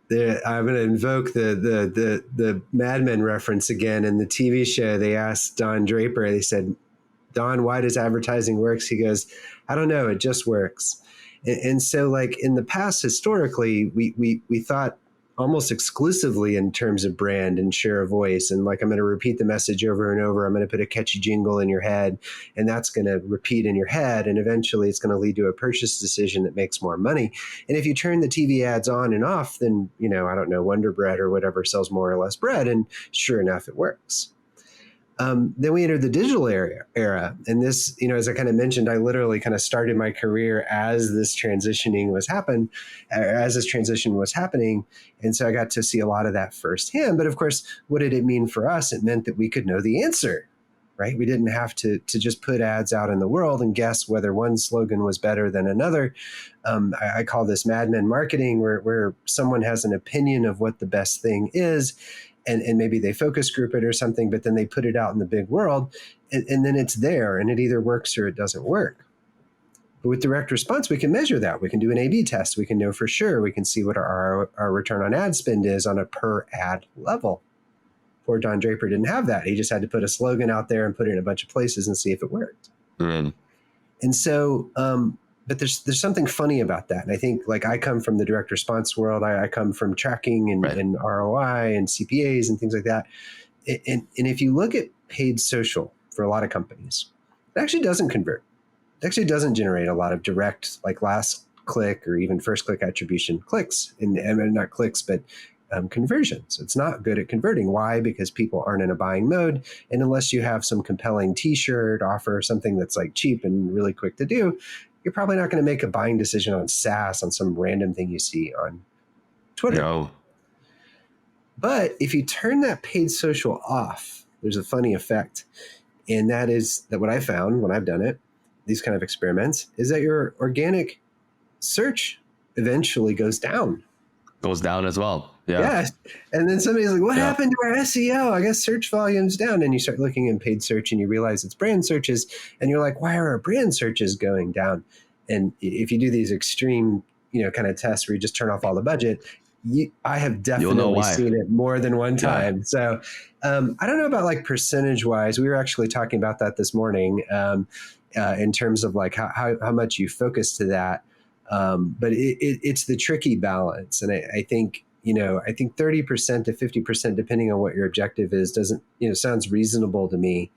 I'm going to invoke the Mad Men reference again. In the TV show, they asked Don Draper, they said, Don, why does advertising work? He goes, I don't know, it just works. And so like in the past, historically, we thought almost exclusively in terms of brand and share of voice. And like, I'm going to repeat the message over and over. I'm going to put a catchy jingle in your head, and that's going to repeat in your head. And eventually it's going to lead to a purchase decision that makes more money. And if you turn the TV ads on and off, then, I don't know, Wonder Bread or whatever sells more or less bread. And sure enough, it works. Then we entered the digital era. And this, as I kind of mentioned, I literally kind of started my career as this transition was happening. And so I got to see a lot of that firsthand. But of course, what did it mean for us? It meant that we could know the answer, right? We didn't have to just put ads out in the world and guess whether one slogan was better than another. I call this Mad Men marketing, where someone has an opinion of what the best thing is. And maybe they focus group it or something, but then they put it out in the big world, and then it's there, and it either works or it doesn't work. But with direct response, we can measure that. We can do an A/B test. We can know for sure. We can see what our return on ad spend is on a per ad level. Poor Don Draper didn't have that. He just had to put a slogan out there and put it in a bunch of places and see if it worked. Mm. And so, but there's something funny about that. And I think, like, I come from the direct response world. I come from tracking and ROI and CPAs and things like that. And if you look at paid social for a lot of companies, it actually doesn't convert. It actually doesn't generate a lot of direct, like last click or even first click attribution clicks, and not clicks, but conversions. It's not good at converting. Why? Because people aren't in a buying mode. And unless you have some compelling t-shirt offer, something that's like cheap and really quick to do, you're probably not going to make a buying decision on SaaS on some random thing you see on Twitter. No. But if you turn that paid social off, there's a funny effect. And that is that what I found when I've done it, these kind of experiments, is that your organic search eventually goes down. Goes down as well. Yeah. Yes. And then somebody's like, what happened to our SEO? I guess search volume's down. And you start looking in paid search and you realize it's brand searches. And you're like, why are our brand searches going down? And if you do these extreme, kind of tests where you just turn off all the budget, I have definitely seen it more than one time. Yeah. So I don't know about like percentage wise. We were actually talking about that this morning in terms of like how much you focus to that. But it's the tricky balance. And I think, I think 30% to 50%, depending on what your objective is, doesn't, sounds reasonable to me.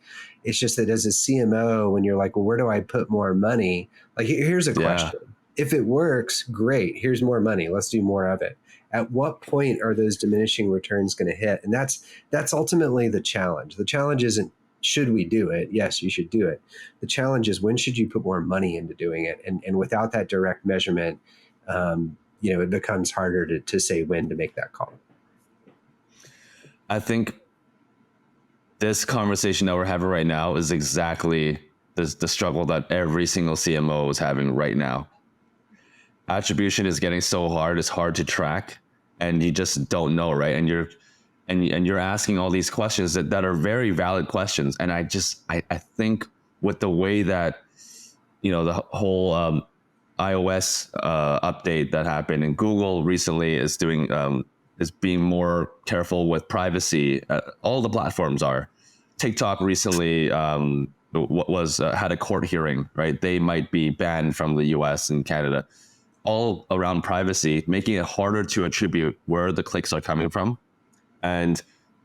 It's just that as a CMO, when you're like, well, where do I put more money? Like, here's a question. If it works, great. Here's more money. Let's do more of it. At what point are those diminishing returns going to hit? And that's ultimately the challenge. The challenge isn't, should we do it? Yes, you should do it. The challenge is, when should you put more money into doing it? And without that direct measurement, it becomes harder to say when to make that call. I think this conversation that we're having right now is exactly the struggle that every single CMO is having right now. attribution is getting so hard, it's hard to track, and you just don't know, right? And you're asking all these questions that are very valid questions. And I think with the way that, the whole iOS update that happened, and Google recently is doing is being more careful with privacy. All the platforms are. TikTok recently had a court hearing, right? They might be banned from the US and Canada, all around privacy, making it harder to attribute where the clicks are coming from. And,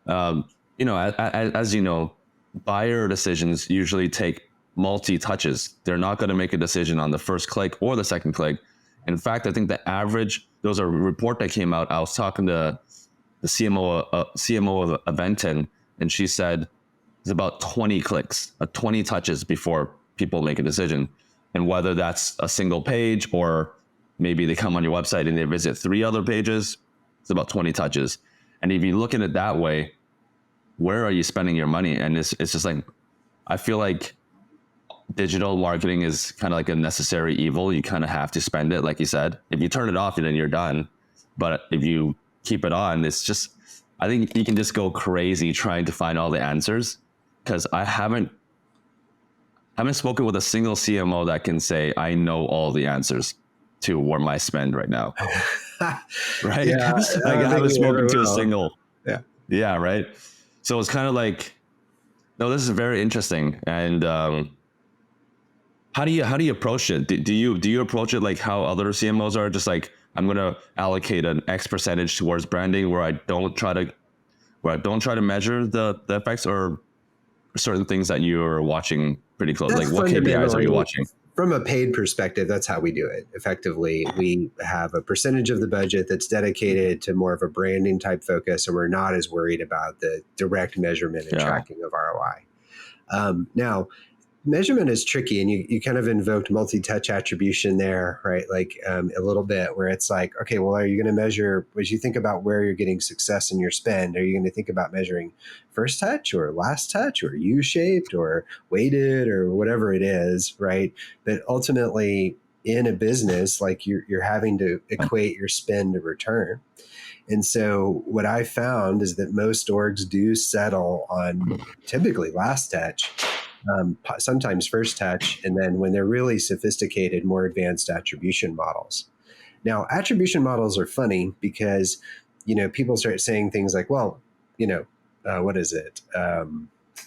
as you know, buyer decisions usually take multi touches. They're not going to make a decision on the first click or the second click. In fact, I think the average, there was a report that came out. I was talking to the CMO of Aventon, and she said it's about 20 clicks, 20 touches before people make a decision. And whether that's a single page or maybe they come on your website and they visit 3 other pages, it's about 20 touches. And if you look at it that way, where are you spending your money? And it's just like, I feel like digital marketing is kind of like a necessary evil. You kind of have to spend it, like you said. If you turn it off, then you're done. But if you keep it on, it's just, I think you can just go crazy trying to find all the answers. Because I haven't spoken with a single CMO that can say, I know all the answers to where my spend right now. Right? Yeah, I haven't spoken to a single. Yeah. Yeah, right. So it's kind of like, no, this is very interesting. And how do you approach it? Do you approach it like how other CMOs are, just like, I'm going to allocate an X percentage towards branding where I don't try to measure the effects, or certain things that you're watching pretty close? That's like, what KPIs are you watching? From a paid perspective, that's how we do it. Effectively, we have a percentage of the budget that's dedicated to more of a branding type focus, and we're not as worried about the direct measurement and tracking of ROI. Now, measurement is tricky, and you kind of invoked multi-touch attribution there, right? Like a little bit, where it's like, okay, well, are you going to measure, as you think about where you're getting success in your spend, are you going to think about measuring first touch or last touch or U-shaped or weighted or whatever it is, right? But ultimately, in a business, like you're having to equate your spend to return. And so what I found is that most orgs do settle on typically last touch, sometimes first touch, and then when they're really sophisticated, more advanced attribution models. Now, attribution models are funny because, people start saying things like, well, what is it?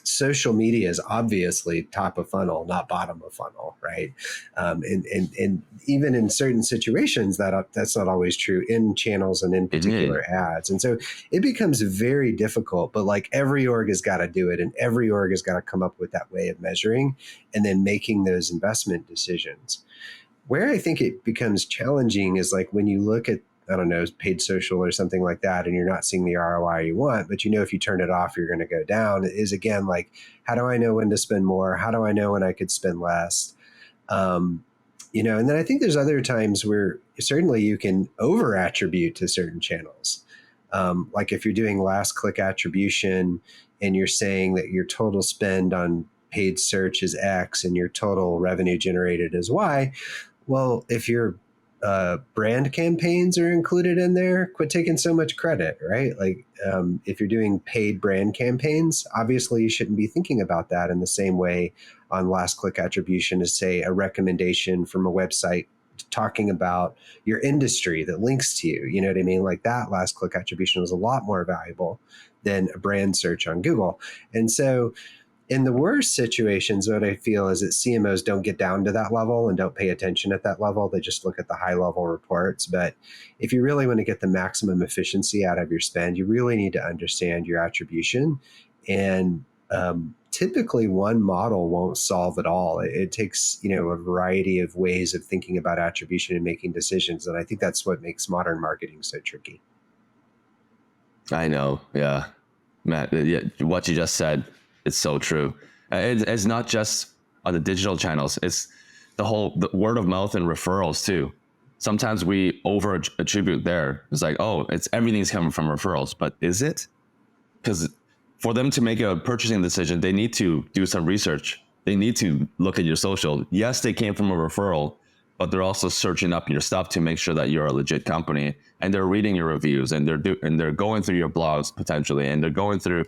Social media is obviously top of funnel, not bottom of funnel, right? And even in certain situations, that's not always true in channels and in particular ads. And so it becomes very difficult, but like every org has got to do it, and every org has got to come up with that way of measuring and then making those investment decisions. Where I think it becomes challenging is like when you look at, I don't know, paid social or something like that, and you're not seeing the ROI you want, but if you turn it off, you're going to go down. It is, again, like, how do I know when to spend more? How do I know when I could spend less? And then I think there's other times where certainly you can over attribute to certain channels. Like if you're doing last click attribution and you're saying that your total spend on paid search is X and your total revenue generated is Y. Well, if your brand campaigns are included in there, quit taking so much credit, right? Like if you're doing paid brand campaigns, obviously you shouldn't be thinking about that in the same way on last click attribution as, say, a recommendation from a website talking about your industry that links to you. You know what I mean? Like that last click attribution was a lot more valuable than a brand search on Google. And so in the worst situations, what I feel is that CMOs don't get down to that level and don't pay attention at that level. They just look at the high level reports. But if you really want to get the maximum efficiency out of your spend, you really need to understand your attribution. And typically one model won't solve it all. It takes, a variety of ways of thinking about attribution and making decisions. And I think that's what makes modern marketing so tricky. I know. Yeah. Matt, what you just said, it's so true. It's not just on the digital channels. It's the word of mouth and referrals too. Sometimes we over attribute there. It's like, oh, everything's coming from referrals, but is it? Because for them to make a purchasing decision, they need to do some research. They need to look at your social. Yes, they came from a referral, but they're also searching up your stuff to make sure that you're a legit company, and they're reading your reviews, and they're going through your blogs potentially, and they're going through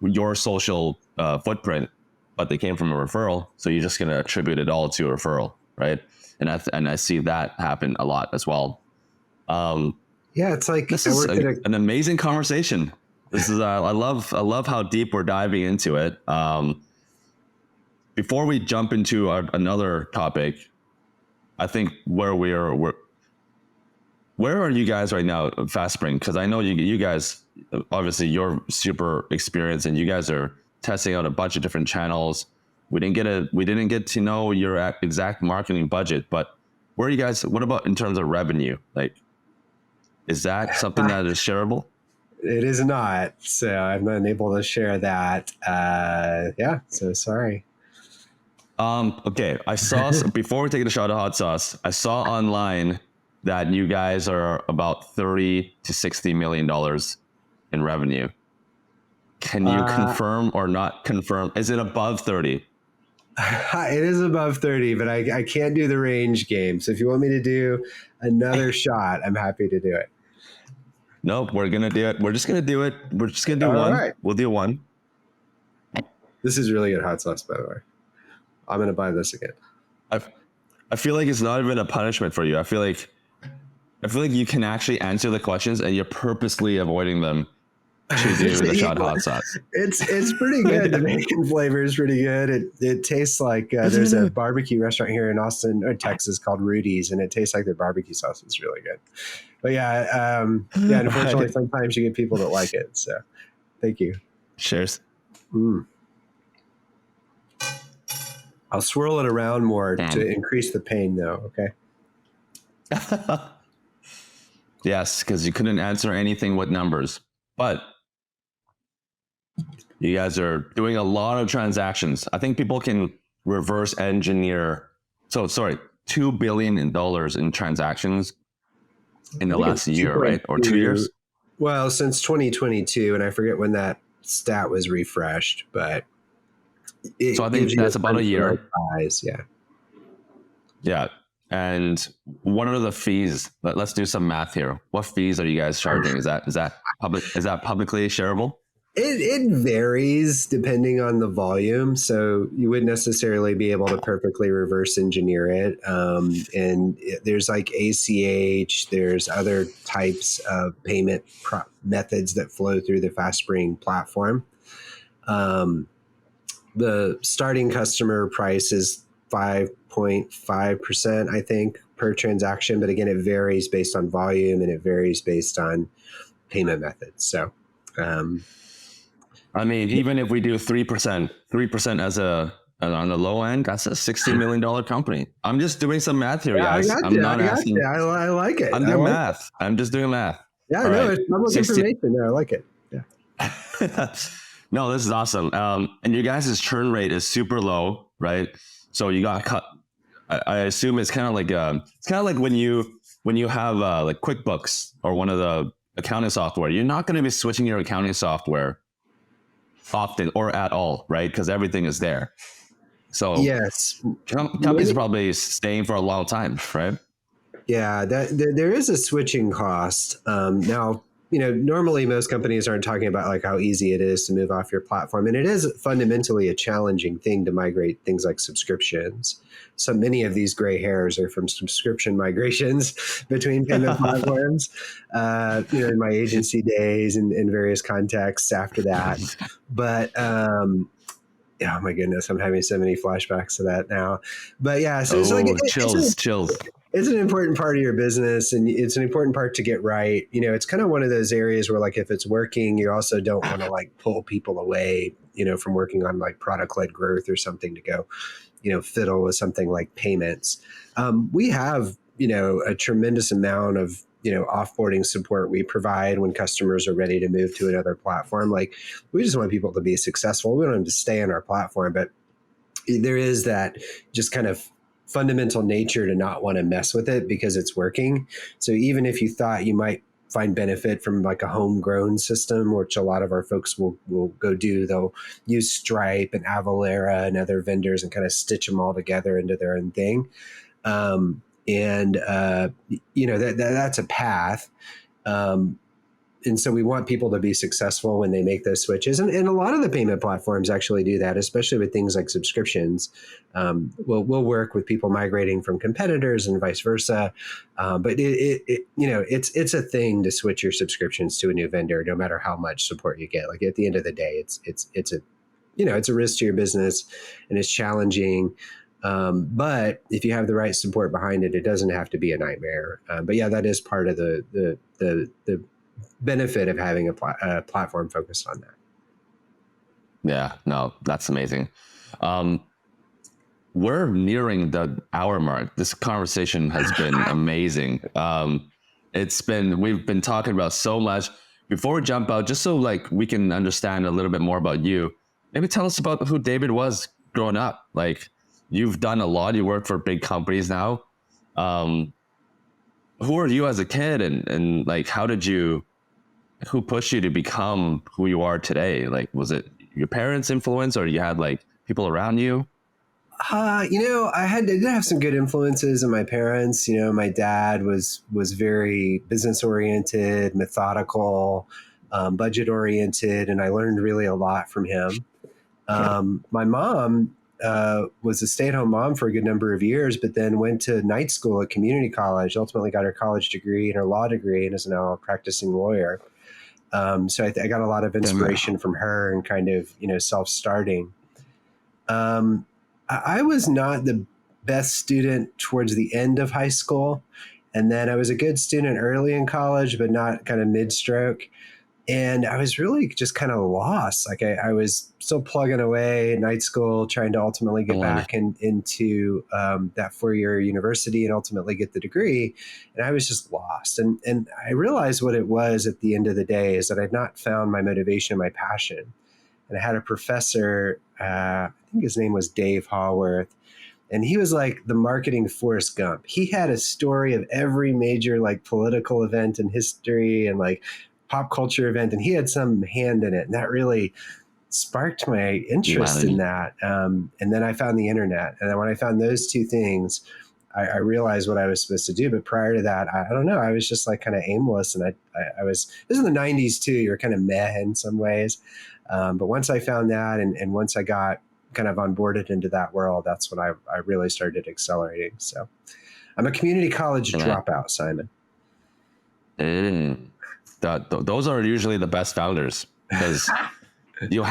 your social footprint, but they came from a referral, so you're just going to attribute it all to a referral, right? And I see that happen a lot as well. Yeah, it's like this is an amazing conversation. This is I love how deep we're diving into it. Before we jump into another topic, I think where are you guys right now at FastSpring? Because I know you guys, obviously you're super experienced and you guys are testing out a bunch of different channels. We didn't get to know your exact marketing budget, but where are you guys? What about in terms of revenue? Like, is that something that is shareable? It is not, so I'm not able to share that. Yeah, so sorry. Okay, I saw before we take a shot of hot sauce, I saw online that you guys are about $30 to $60 million in revenue. Can you confirm or not confirm? Is it above 30? It is above 30, but I can't do the range game. So if you want me to do another shot, I'm happy to do it. Nope, we're going to do it. We're just going to do it. We're just going to do All one. Right. We'll do one. This is really good hot sauce, by the way. I'm going to buy this again. I feel like it's not even a punishment for you. I feel like you can actually answer the questions and you're purposely avoiding them to do the shot hot sauce. It's pretty good. The bacon flavor is pretty good. It tastes like there's a barbecue restaurant here in Austin or Texas called Rudy's, and it tastes like their barbecue sauce is really good. But yeah, unfortunately, sometimes you get people that like it. So thank you. Cheers. I'll swirl it around more to increase the pain, though. Okay. Yes, because you couldn't answer anything with numbers, but you guys are doing a lot of transactions. I think people can reverse engineer. So sorry, $2 billion in transactions in the last year, right? Or 2 years? Well, since 2022, and I forget when that stat was refreshed, but so I think that's about a year. Size, yeah. Yeah. And what are the fees? Let's do some math here. What fees are you guys charging? Is that publicly shareable? It varies depending on the volume. So you wouldn't necessarily be able to perfectly reverse engineer it. There's like ACH, there's other types of payment methods that flow through the FastSpring platform. The starting customer price is 5.5%, I think, per transaction. But again, it varies based on volume and it varies based on payment methods. So, I mean, even if we do 3% as on the low end, that's a $60 million company. I'm just doing some math here, guys. I'm not asking. I like it. I'm doing math. I'm just doing math. Yeah, I know. It's public information. No, I like it. Yeah. No, this is awesome. And your guys' churn rate is super low, right? So you got cut. I assume it's kind of like when you have like QuickBooks or one of the accounting software. You're not going to be switching your accounting software often or at all, right? Because everything is there. So yes, companies are probably staying for a long time, right? Yeah, there is a switching cost. Now, normally most companies aren't talking about like how easy it is to move off your platform. And it is fundamentally a challenging thing to migrate things like subscriptions. So many of these gray hairs are from subscription migrations between payment platforms, in my agency days and in various contexts after that. But, oh my goodness, I'm having so many flashbacks to that now. But yeah, so it's like chills. It's an important part of your business, and it's an important part to get right. It's kind of one of those areas where, like, if it's working, you also don't want to like pull people away, from working on like product-led growth or something to go, fiddle with something like payments. We have, a tremendous amount of, offboarding support we provide when customers are ready to move to another platform. Like, we just want people to be successful. We don't want them to stay on our platform, but there is that just kind of fundamental nature to not want to mess with it because it's working. So even if you thought you might find benefit from like a homegrown system, which a lot of our folks will go do, they'll use Stripe and Avalara and other vendors and kind of stitch them all together into their own thing. And, that's a path. Um, and so we want people to be successful when they make those switches. And a lot of the payment platforms actually do that, especially with things like subscriptions. We'll work with people migrating from competitors and vice versa. But it's a thing to switch your subscriptions to a new vendor, no matter how much support you get. Like at the end of the day, it's a risk to your business, and it's challenging. But if you have the right support behind it, it doesn't have to be a nightmare. But yeah, that is part of the benefit of having a platform focused on that. Yeah, no, that's amazing. We're nearing the hour mark. This conversation has been amazing. We've been talking about so much. Before we jump out, just so like we can understand a little bit more about you, maybe tell us about who David was growing up. Like, you've done a lot. You work for big companies now. Who were you as a kid, and like who pushed you to become who you are today? Like, was it your parents' influence, or you had like people around you? I did have some good influences in my parents. My dad was very business oriented, methodical, budget oriented, and I learned really a lot from him. My mom was a stay-at-home mom for a good number of years, but then went to night school at community college, ultimately got her college degree and her law degree, and is now a practicing lawyer. So I got a lot of inspiration from her, and kind of, self-starting. I was not the best student towards the end of high school. And then I was a good student early in college, but not kind of mid-stroke. And I was really just kind of lost. Like I was still plugging away at night school, trying to ultimately get back into that 4-year university and ultimately get the degree. And I was just lost. And I realized what it was at the end of the day is that I'd not found my motivation, my passion. And I had a professor, I think his name was Dave Haworth, and he was like the marketing Forrest Gump. He had a story of every major like political event in history and like pop culture event, and he had some hand in it. And that really sparked my interest in that. And then I found the internet. And then when I found those two things, I realized what I was supposed to do. But prior to that, I don't know, I was just like kind of aimless. And I was, this is in the 90s too. You're kind of meh in some ways. But once I found that, and once I got kind of onboarded into that world, that's when I really started accelerating. So I'm a community college dropout, Simon. Those are usually the best founders, because you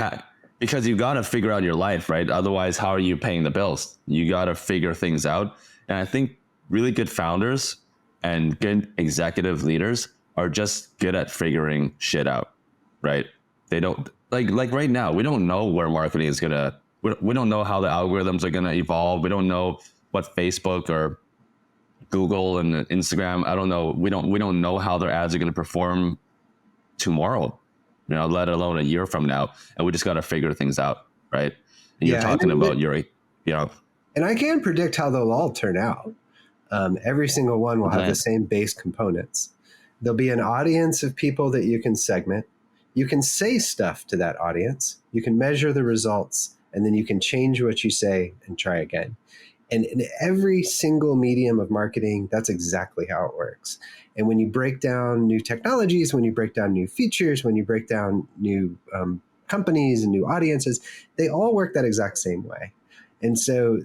got to figure out your life, right? Otherwise, how are you paying the bills? You got to figure things out. And I think really good founders and good executive leaders are just good at figuring shit out, right? They don't like right now, we don't know where marketing is gonna, we don't know how the algorithms are gonna evolve. We don't know what Facebook or Google and Instagram, I don't know. We don't know how their ads are gonna perform tomorrow, let alone a year from now. And we just got to figure things out, right? And you're talking about and I can predict how they'll all turn out. Every single one will have the same base components. There'll be an audience of people that you can segment. You can say stuff to that audience. You can measure the results, and then you can change what you say and try again. And in every single medium of marketing, that's exactly how it works. And when you break down new technologies, when you break down new features, when you break down new companies and new audiences, they all work that exact same way. And so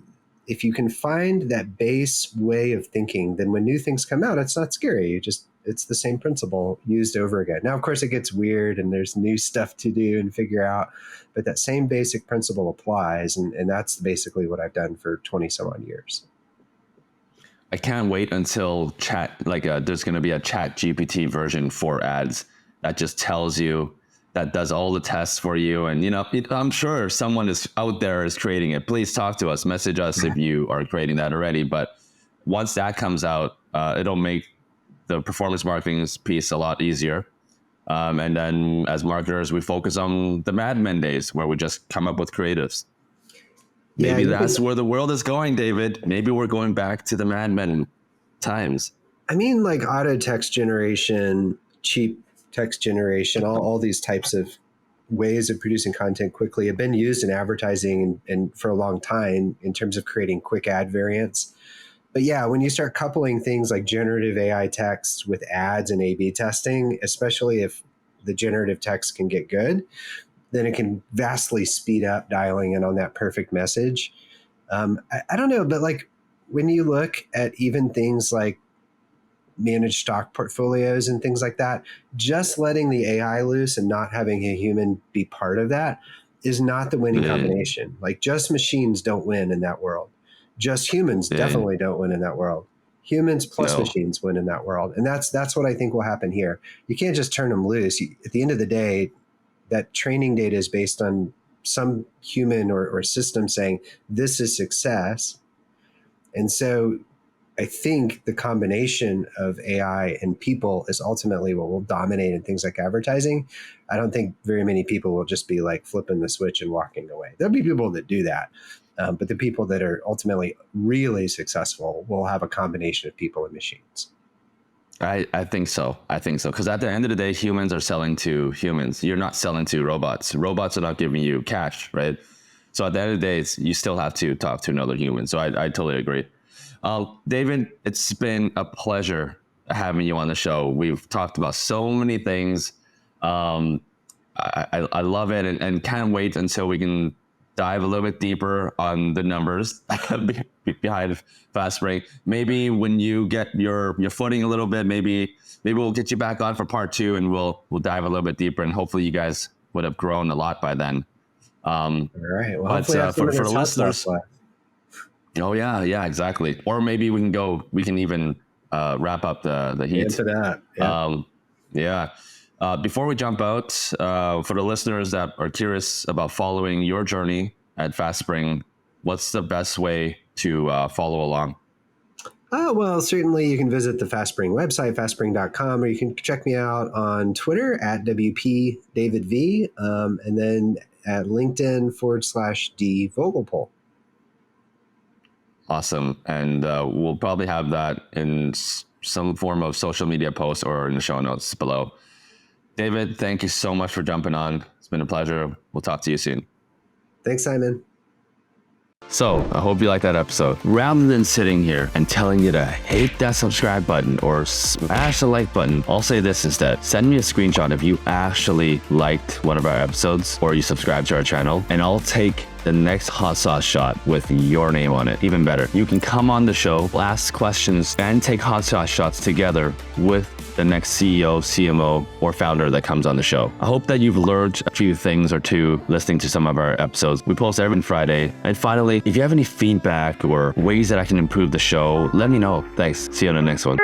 if you can find that base way of thinking, then when new things come out, it's not scary. It's the same principle used over again. Now, of course, it gets weird and there's new stuff to do and figure out, but that same basic principle applies. And that's basically what I've done for 20 some odd years. I can't wait until there's going to be a Chat GPT version for ads that just tells you, that does all the tests for you. And, I'm sure someone is out there is creating it. Please talk to us, message us if you are creating that already. But once that comes out, it'll make the performance marketing piece a lot easier. And then as marketers, we focus on the Mad Men days where we just come up with creatives. Maybe that's where the world is going, David. Maybe we're going back to the Mad Men times. I mean, like auto text generation, cheap text generation, all these types of ways of producing content quickly have been used in advertising and for a long time in terms of creating quick ad variants. But yeah, when you start coupling things like generative AI text with ads and A/B testing, especially if the generative text can get good, then it can vastly speed up dialing in on that perfect message. I don't know, but like when you look at even things like managed stock portfolios and things like that, just letting the AI loose and not having a human be part of that is not the winning Yeah, combination. Like just machines don't win in that world. Just humans yeah, definitely don't win in that world. Humans plus no, machines win in that world. And that's what I think will happen here. You can't just turn them loose. At the end of the day, that training data is based on some human or system saying this is success. And so I think the combination of AI and people is ultimately what will dominate in things like advertising. I don't think very many people will just be like flipping the switch and walking away. There'll be people that do that. But the people that are ultimately really successful will have a combination of people and machines. I think so. I think so. Because at the end of the day, humans are selling to humans. You're not selling to robots. Robots are not giving you cash, right? So at the end of the day, you still have to talk to another human. So I totally agree. David, it's been a pleasure having you on the show. We've talked about so many things. I love it and can't wait until we can dive a little bit deeper on the numbers behind FastSpring. Maybe when you get your footing a little bit, maybe we'll get you back on for part 2 and we'll dive a little bit deeper, and hopefully you guys would have grown a lot by then. All right. Well, But hopefully I have some for of the this hot sauce listeners, left. oh yeah, exactly. Or maybe we can even wrap up the heat. Into that. Yeah. Yeah. Before we jump out, for the listeners that are curious about following your journey at FastSpring, what's the best way to follow along? Well, certainly you can visit the FastSpring website, fastspring.com, or you can check me out on Twitter at WPDavidV, and then at LinkedIn /D Vogelpohl. Awesome. And we'll probably have that in some form of social media post or in the show notes below. David, thank you so much for jumping on. It's been a pleasure. We'll talk to you soon. Thanks, Simon. So I hope you liked that episode. Rather than sitting here and telling you to hit that subscribe button or smash the like button, I'll say this instead. Send me a screenshot if you actually liked one of our episodes or you subscribe to our channel, and I'll take the next hot sauce shot with your name on it. Even better, you can come on the show, ask questions, and take hot sauce shots together with the next CEO, CMO, or founder that comes on the show. I hope that you've learned a few things or two listening to some of our episodes. We post every Friday. And finally, if you have any feedback or ways that I can improve the show, let me know. Thanks. See you on the next one.